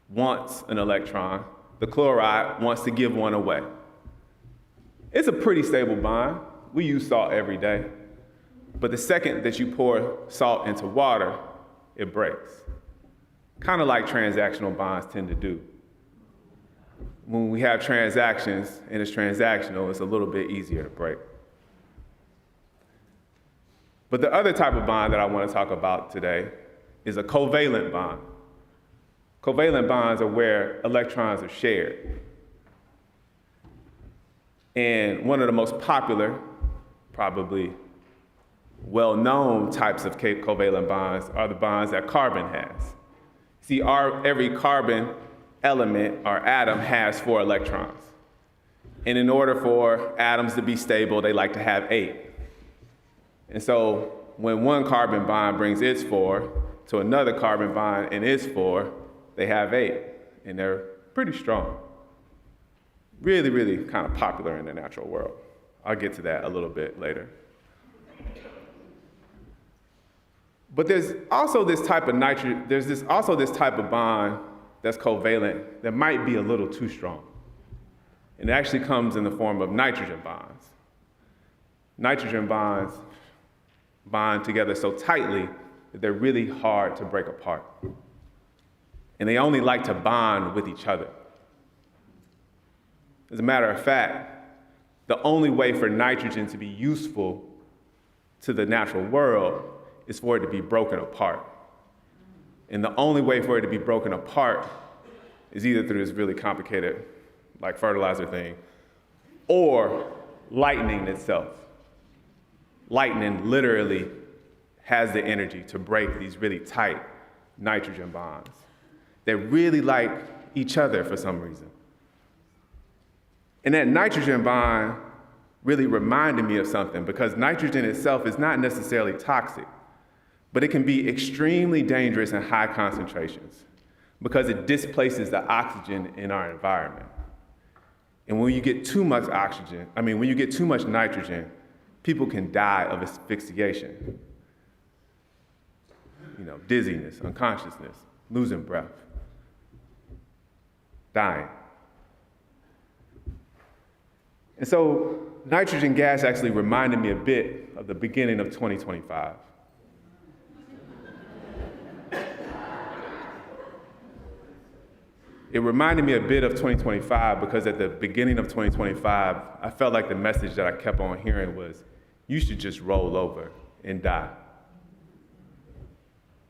wants an electron. The chloride wants to give one away. It's a pretty stable bond. We use salt every day. But the second that you pour salt into water, it breaks. Kind of like transactional bonds tend to do. When we have transactions and it's transactional, it's a little bit easier to break. But the other type of bond that I want to talk about today is a covalent bond. Covalent bonds are where electrons are shared. And one of the most popular, probably well-known types of covalent bonds are the bonds that carbon has. See, every carbon element or atom has 4 electrons. And in order for atoms to be stable, they like to have 8. And so when one carbon bond brings its 4 to another carbon bond and its 4, they have 8. And they're pretty strong. Really, really kind of popular in the natural world. I'll get to that a little bit later. But there's also this type of bond that's covalent that might be a little too strong. And it actually comes in the form of nitrogen bonds. Nitrogen bonds bond together so tightly that they're really hard to break apart. And they only like to bond with each other. As a matter of fact, The only way for nitrogen to be useful to the natural world is for it to be broken apart. And the only way for it to be broken apart is either through this really complicated, like fertilizer thing, or lightning itself. Lightning literally has the energy to break these really tight nitrogen bonds. They really like each other for some reason. And that nitrogen bond really reminded me of something, because nitrogen itself is not necessarily toxic, but it can be extremely dangerous in high concentrations because it displaces the oxygen in our environment. And when you get too much when you get too much nitrogen, people can die of asphyxiation. Dizziness, unconsciousness, losing breath, dying. And so nitrogen gas actually reminded me a bit of the beginning of 2025. It reminded me a bit of 2025 because at the beginning of 2025, I felt like the message that I kept on hearing was, you should just roll over and die.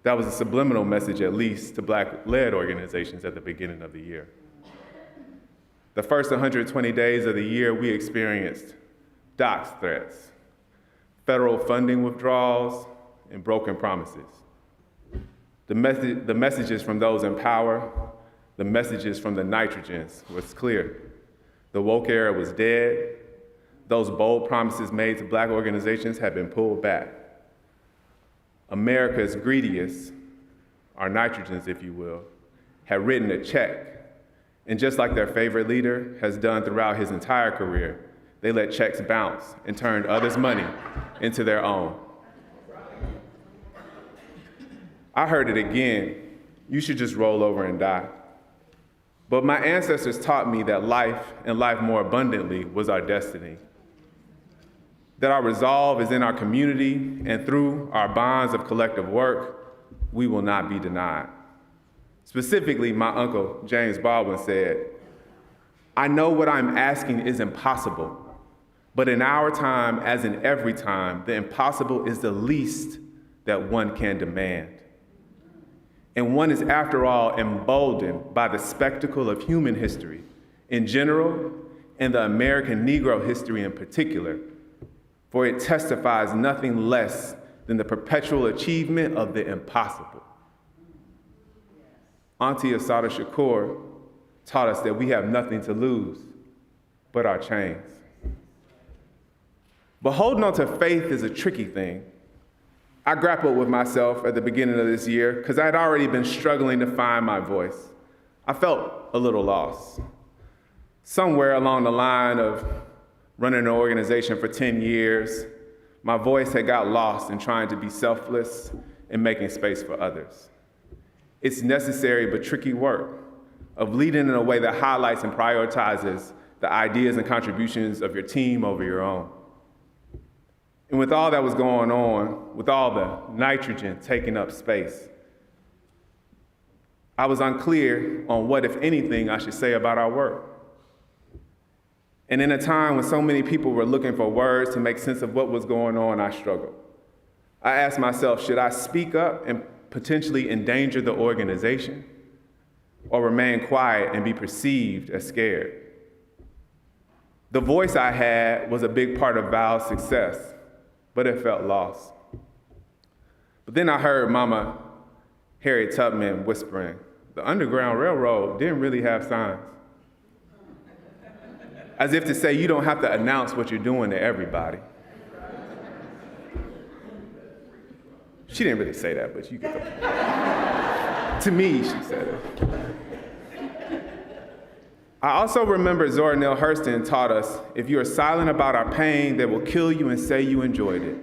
That was a subliminal message, at least, to Black-led organizations at the beginning of the year. The first 120 days of the year, we experienced dox threats, federal funding withdrawals, and broken promises. The messages from those in power, the messages from the nitrogens was clear. The woke era was dead. Those bold promises made to Black organizations had been pulled back. America's greediest, our nitrogens, if you will, had written a check. And just like their favorite leader has done throughout his entire career, they let checks bounce and turned others' money into their own. I heard it again, you should just roll over and die. But my ancestors taught me that life and life more abundantly was our destiny. That our resolve is in our community, and through our bonds of collective work, we will not be denied. Specifically, my uncle, James Baldwin, said, I know what I'm asking is impossible, but in our time, as in every time, the impossible is the least that one can demand. And one is, after all, emboldened by the spectacle of human history in general, and the American Negro history in particular, for it testifies nothing less than the perpetual achievement of the impossible. Auntie Assata Shakur taught us that we have nothing to lose but our chains. But holding on to faith is a tricky thing. I grappled with myself at the beginning of this year because I had already been struggling to find my voice. I felt a little lost. Somewhere along the line of running an organization for 10 years, my voice had got lost in trying to be selfless and making space for others. It's necessary but tricky work of leading in a way that highlights and prioritizes the ideas and contributions of your team over your own. And with all that was going on, with all the nitrogen taking up space, I was unclear on what, if anything, I should say about our work. And in a time when so many people were looking for words to make sense of what was going on, I struggled. I asked myself, should I speak up and potentially endanger the organization, or remain quiet and be perceived as scared? The voice I had was a big part of Val's success, but it felt lost. But then I heard Mama Harriet Tubman whispering, the Underground Railroad didn't really have signs. As if to say, you don't have to announce what you're doing to everybody. She didn't really say that, but you get the To me, she said it. I also remember Zora Neale Hurston taught us, if you are silent about our pain, they will kill you and say you enjoyed it.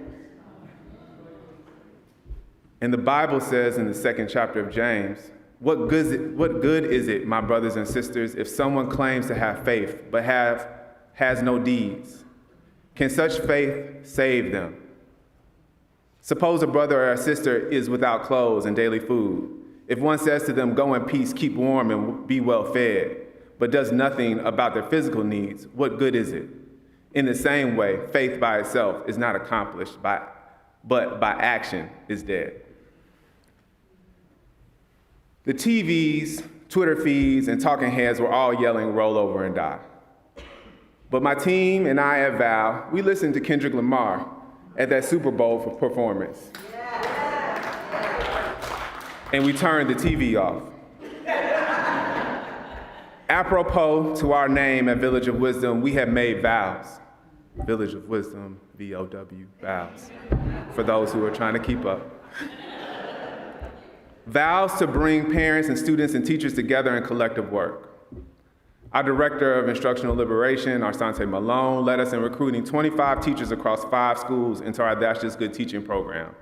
And the Bible says in the 2nd chapter of James, what good is it, my brothers and sisters, if someone claims to have faith but has no deeds? Can such faith save them? Suppose a brother or a sister is without clothes and daily food. If one says to them, go in peace, keep warm, and be well fed, but does nothing about their physical needs, what good is it? In the same way, faith by itself is not accomplished, but by action is dead. The TVs, Twitter feeds, and talking heads were all yelling, roll over and die. But my team and I at Val, we listened to Kendrick Lamar at that Super Bowl performance. And we turned the TV off. Apropos to our name at Village of Wisdom, we have made vows. Village of Wisdom, VOW, vows, for those who are trying to keep up. Vows to bring parents and students and teachers together in collective work. Our Director of Instructional Liberation, Arsante Malone, led us in recruiting 25 teachers across 5 schools into our That's Just Good teaching program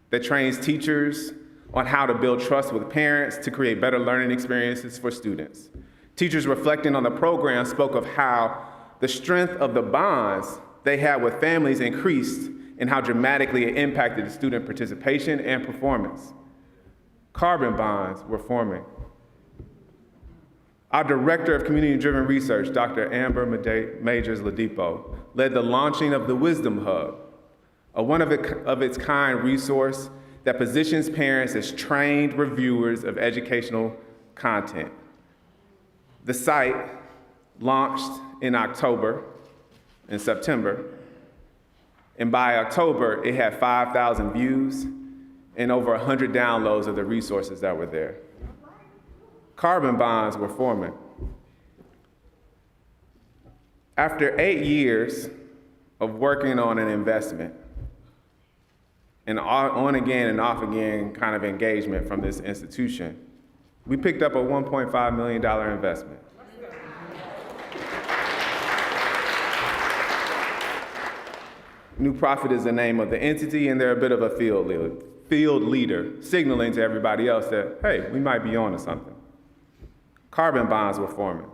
that trains teachers on how to build trust with parents to create better learning experiences for students. Teachers reflecting on the program spoke of how the strength of the bonds they had with families increased and how dramatically it impacted the student participation and performance. Carbon bonds were forming. Our Director of Community-Driven Research, Dr. Amber Majors-Ladipo, led the launching of the Wisdom Hub, a one-of-its-kind resource that positions parents as trained reviewers of educational content. The site launched in October and September, and by October, it had 5,000 views and over 100 downloads of the resources that were there. Carbon bonds were forming. After 8 years of working on an investment, and on again and off again kind of engagement from this institution, we picked up a $1.5 million investment. New Prophet is the name of the entity, and they're a bit of a field leader, signaling to everybody else that, hey, we might be on to something. Carbon bonds were forming.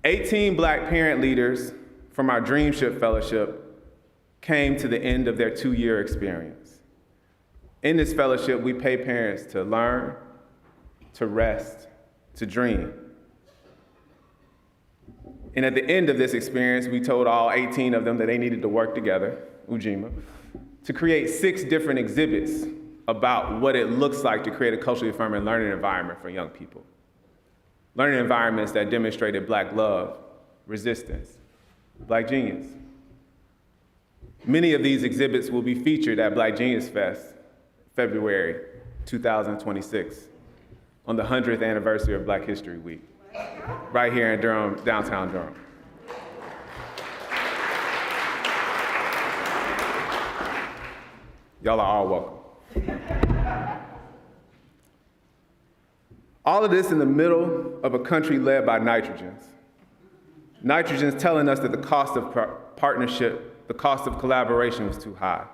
18 Black parent leaders from our Dreamship Fellowship came to the end of their 2-year experience. In this fellowship, we pay parents to learn, to rest, to dream. And at the end of this experience, we told all 18 of them that they needed to work together, Ujima, to create 6 different exhibits about what it looks like to create a culturally affirming learning environment for young people. Learning environments that demonstrated Black love, resistance, Black genius. Many of these exhibits will be featured at Black Genius Fest, February 2026, on the 100th anniversary of Black History Week, right here in Durham, downtown Durham. Y'all are all welcome. All of this in the middle of a country led by nitrogens. Nitrogens telling us that the cost of partnership, the cost of collaboration was too high,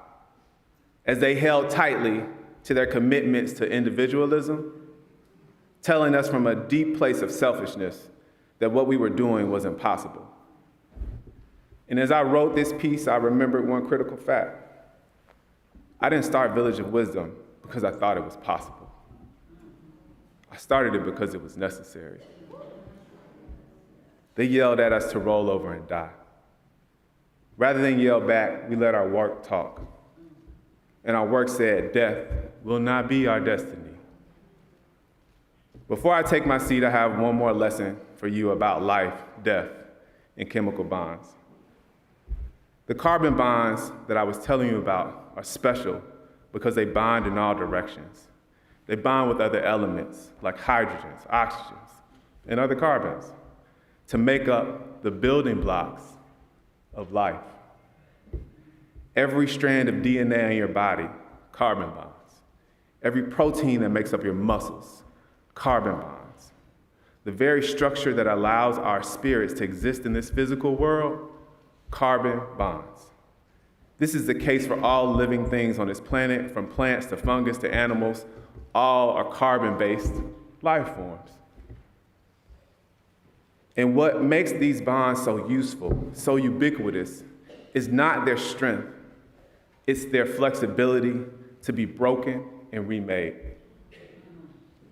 as they held tightly to their commitments to individualism, telling us from a deep place of selfishness that what we were doing was impossible. And as I wrote this piece, I remembered one critical fact. I didn't start Village of Wisdom because I thought it was possible. I started it because it was necessary. They yelled at us to roll over and die. Rather than yell back, we let our work talk. And our work said, death will not be our destiny. Before I take my seat, I have one more lesson for you about life, death, and chemical bonds. The carbon bonds that I was telling you about are special because they bond in all directions. They bond with other elements like hydrogens, oxygens, and other carbons to make up the building blocks of life. Every strand of DNA in your body, carbon bonds. Every protein that makes up your muscles, carbon bonds. The very structure that allows our spirits to exist in this physical world, carbon bonds. This is the case for all living things on this planet, from plants to fungus to animals. All are carbon-based life forms. And what makes these bonds so useful, so ubiquitous, is not their strength. It's their flexibility to be broken and remade.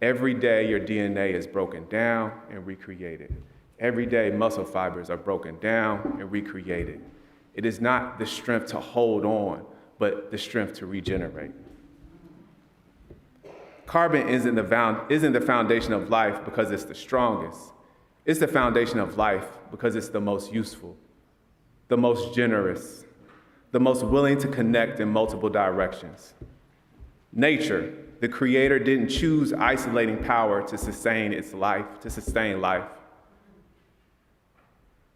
Every day, your DNA is broken down and recreated. Every day, muscle fibers are broken down and recreated. It is not the strength to hold on, but the strength to regenerate. Carbon isn't the foundation of life because it's the strongest. It's the foundation of life because it's the most useful, the most generous, the most willing to connect in multiple directions. Nature, the creator, didn't choose isolating power to sustain its life, to sustain life.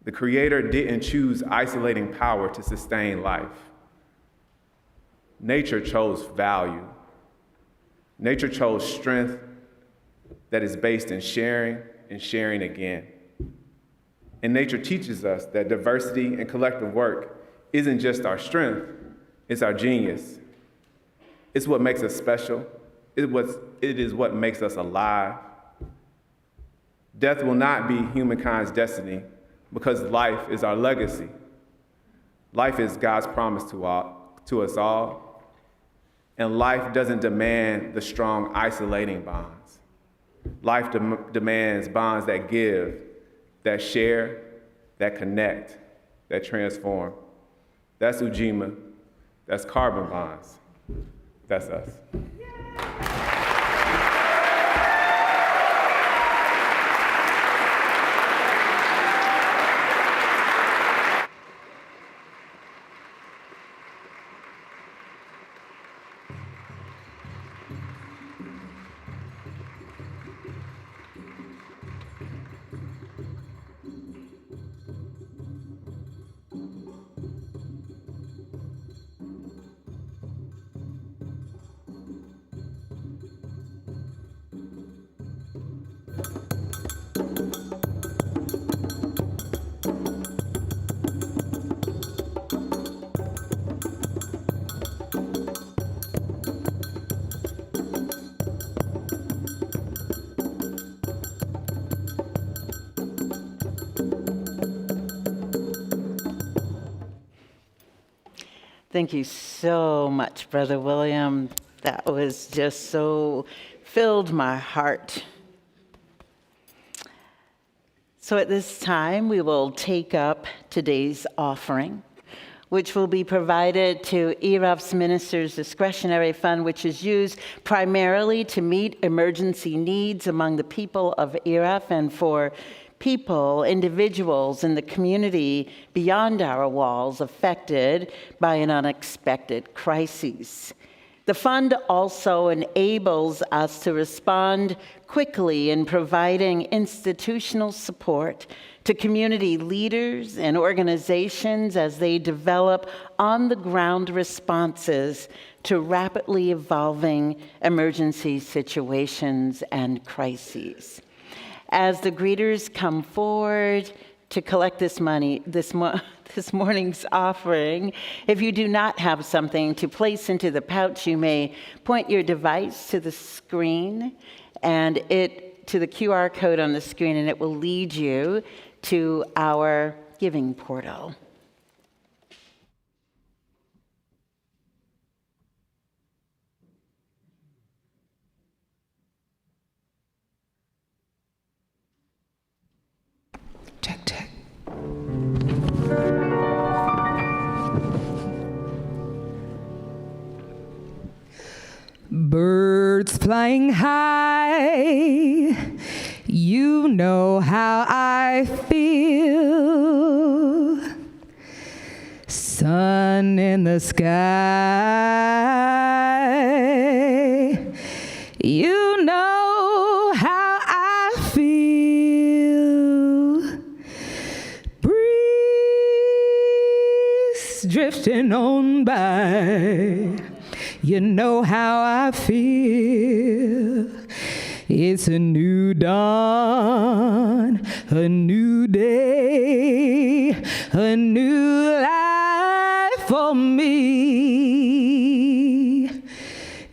The creator didn't choose isolating power to sustain life. Nature chose value. Nature chose strength that is based in sharing and sharing again. And nature teaches us that diversity and collective work isn't just our strength, it's our genius. It's what makes us special. It is what makes us alive. Death will not be humankind's destiny because life is our legacy. Life is God's promise to us all. And life doesn't demand the strong, isolating bonds. Life demands bonds that give, that share, that connect, that transform. That's Ujima. That's carbon bonds. That's us. Thank you so much, Brother William. That was just so filled my heart. So at this time, we will take up today's offering, which will be provided to ERUUF's Minister's Discretionary Fund, which is used primarily to meet emergency needs among the people of ERUUF and for people, individuals in the community beyond our walls affected by an unexpected crisis. The fund also enables us to respond quickly in providing institutional support to community leaders and organizations as they develop on-the-ground responses to rapidly evolving emergency situations and crises. As the greeters come forward to collect this money, this morning's offering, if you do not have something to place into the pouch, you may point your device to the screen and to the QR code on the screen, and it will lead you to our giving portal. Check, check. Birds flying high, you know how I feel. Sun in the sky, you know how I feel. Breeze drifting on by, you know how I feel. It's a new dawn, a new day, a new life for me.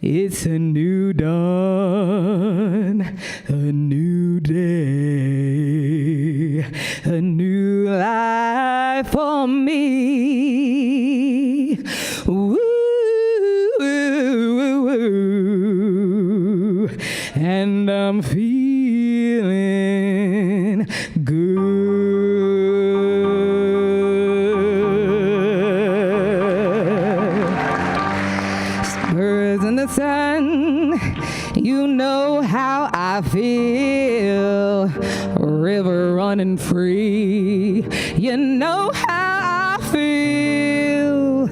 It's a new dawn, a new day, a new life for me. Woo. And I'm feeling good. I feel, river running free. You know how I feel,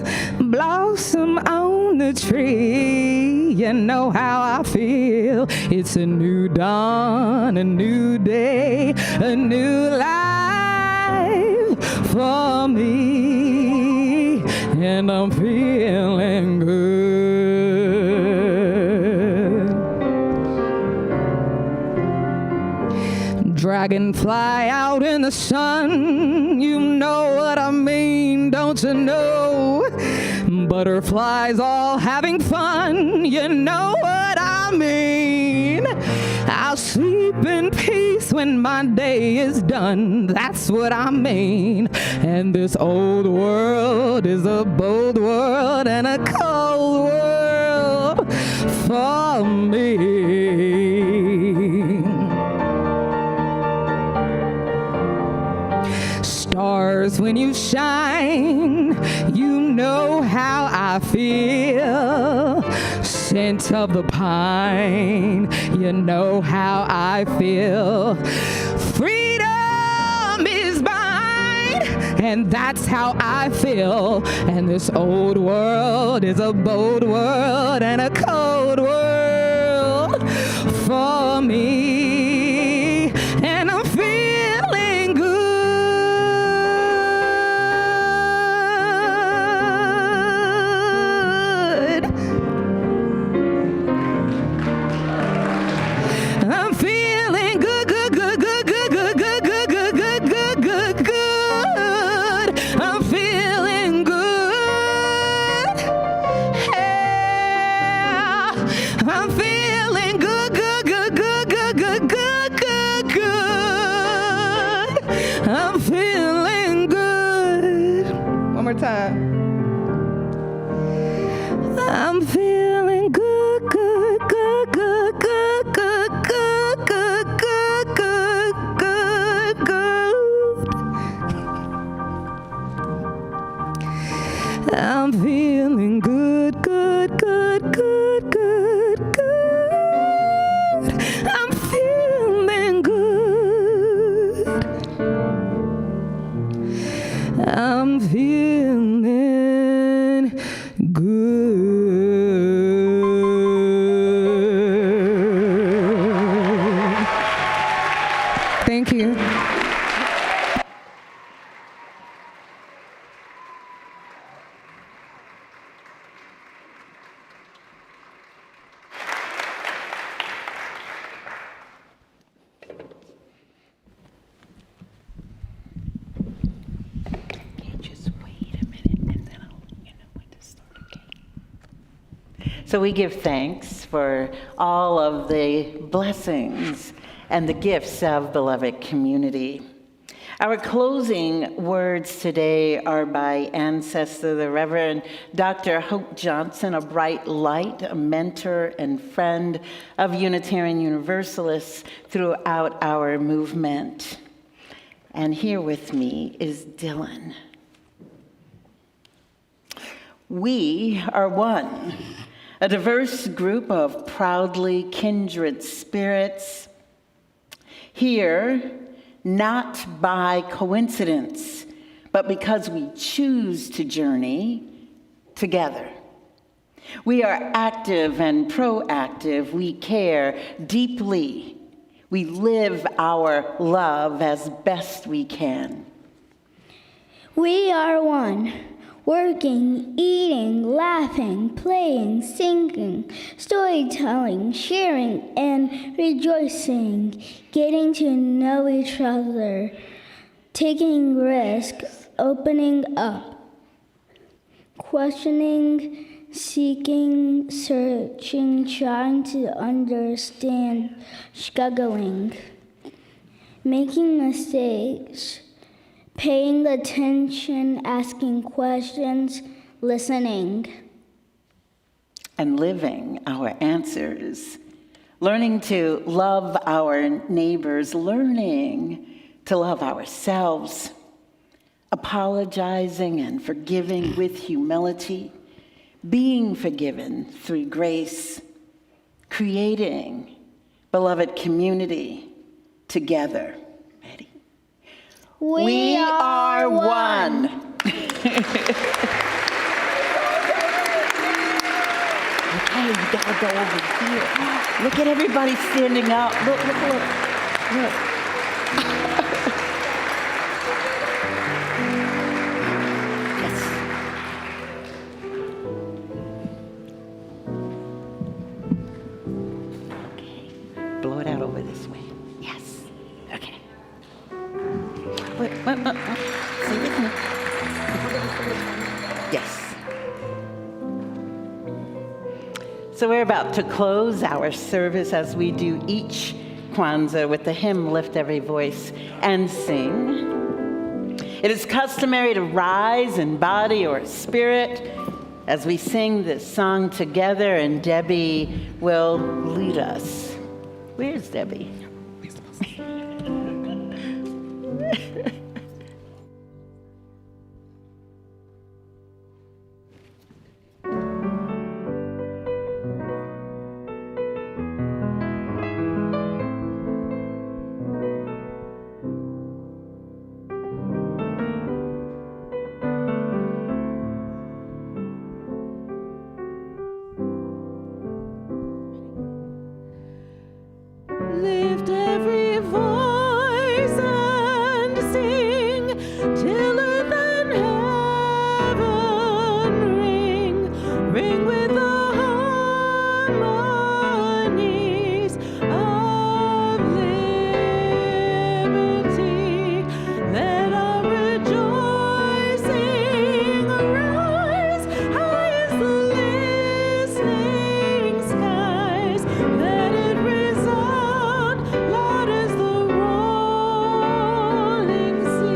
blossom on the tree. You know how I feel, it's a new dawn, a new day, a new life for me, and I'm feeling good. Dragonfly out in the sun, you know what I mean, don't you know? Butterflies all having fun, you know what I mean. I'll sleep in peace when my day is done, that's what I mean. And this old world is a bold world and a cold world for me. Stars, when you shine, you know how I feel. Scent of the pine, you know how I feel. Freedom is mine, and that's how I feel. And this old world is a bold world and a cold world for me. And I'm feeling good. I'm feeling good, good, good, good, good, good, good, good, good, good, good, good, good. I'm feeling good. Yeah. I'm feeling good, good, good, good, good, good, good, good, good. I'm feeling good. One more time. I'm feeling good, good, good, good, good, good, good, good, good, good, good, good. I'm feeling good, good, good, good, good, good. I'm feeling good. I'm feeling good. Thank you. So we give thanks for all of the blessings and the gifts of beloved community. Our closing words today are by ancestor, the Reverend Dr. Hope Johnson, a bright light, a mentor and friend of Unitarian Universalists throughout our movement. And here with me is Dylan. We are one, a diverse group of proudly kindred spirits, here not by coincidence, but because we choose to journey together. We are active and proactive. We care deeply. We live our love as best we can. We are one. Working, eating, laughing, playing, singing, storytelling, sharing, and rejoicing, getting to know each other, taking risks, opening up, questioning, seeking, searching, trying to understand, struggling, making mistakes, paying attention, asking questions, listening. And living our answers. Learning to love our neighbors, learning to love ourselves. Apologizing and forgiving with humility. Being forgiven through grace. Creating Beloved community, together. Ready? We are one. Okay, you gotta go over here. Look at everybody standing up. Look. Yes. Okay. Blow it out over this way. Yes. Okay. Wait. Say with me. Yes. So we're about to close our service as we do each Kwanzaa with the hymn Lift Every Voice and Sing. It is customary to rise in body or spirit as we sing this song together, and Debbie will lead us. Where's Debbie? Lift every voice and sing till earth and heaven ring with the harmonies of liberty. Let our rejoicing rise high as the listening skies. Let it resound loud as the rolling sea.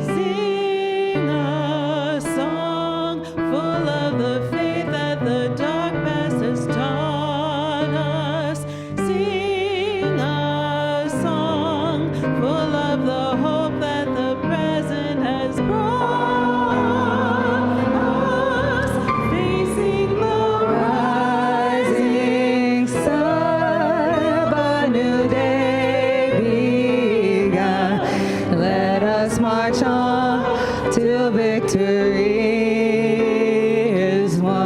Sing a song full of the faith that the dark past has taught us. Sing a song full of the hope that the present has brought us. Facing the rising sun of a new day begun. Let us march on till victory is won.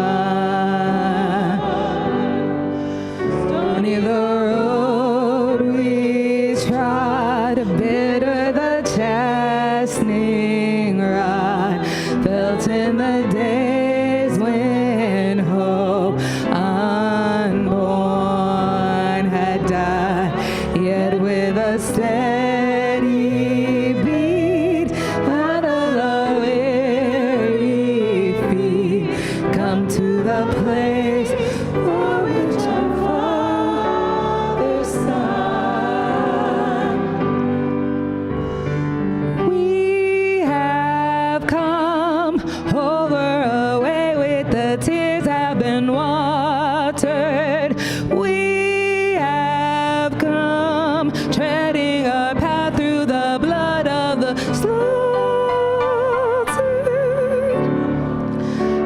Stony the road we trod, bitter the chastening rod, felt in the days when hope unborn had died, yet with a steady beat, out of the weary feet, come to the place for which our Father Son. We have come over a way with the tears have been watered. We have come treading a path through the blood of the slaughtered.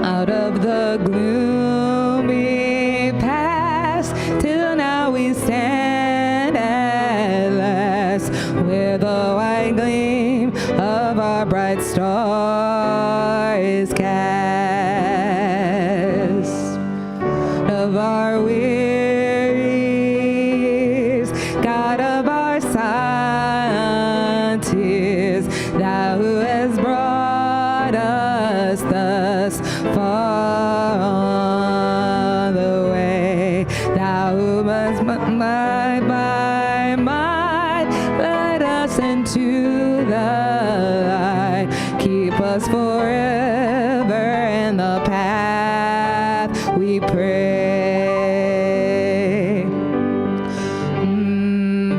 Out of the gloomy past, till now we stand at last, where the white gleam of our bright star is cast. Of our wearies, God of our silent tears, thou who has brought us thus far on the way, thou who must by might let us into the light, keep us forever in the path we pray.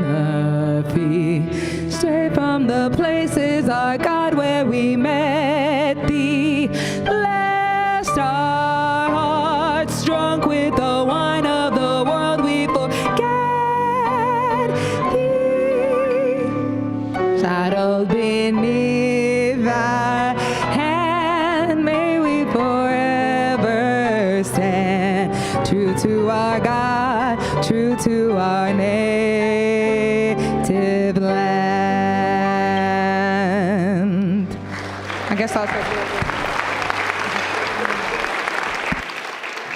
The feet straight from the places, our God, where we met thee, lest our hearts drunk with the wine of the world we forget thee. Shadowed beneath thy hand, may we forever stand, true to our God, true to our native land. I guess I'll take it.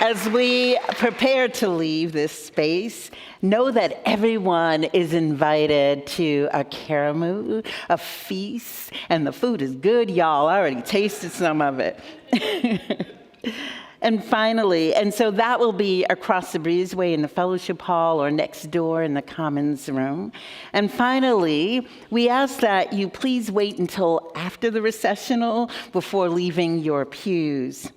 As we prepare to leave this space, know that everyone is invited to a karamu, a feast, and the food is good, y'all. I already tasted some of it. And finally, and so that will be across the breezeway in the fellowship hall or next door in the commons room. And finally, we ask that you please wait until after the recessional before leaving your pews.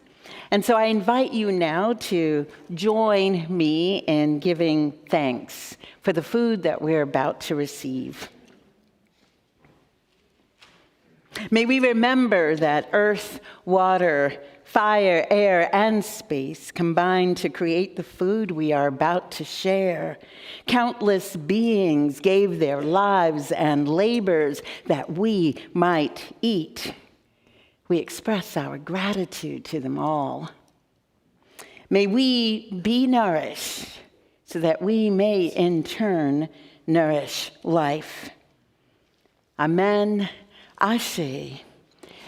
And so I invite you now to join me in giving thanks for the food that we're about to receive. May we remember that earth, water, fire, air, and space combine to create the food we are about to share. Countless beings gave their lives and labors that we might eat. We express our gratitude to them all. May we be nourished so that we may in turn nourish life. Amen. Ashe.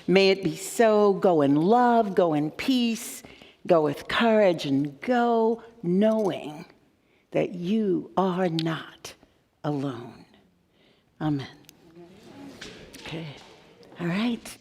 May it be so. Go in love, go in peace, go with courage, and go knowing that you are not alone. Amen. Okay. All right.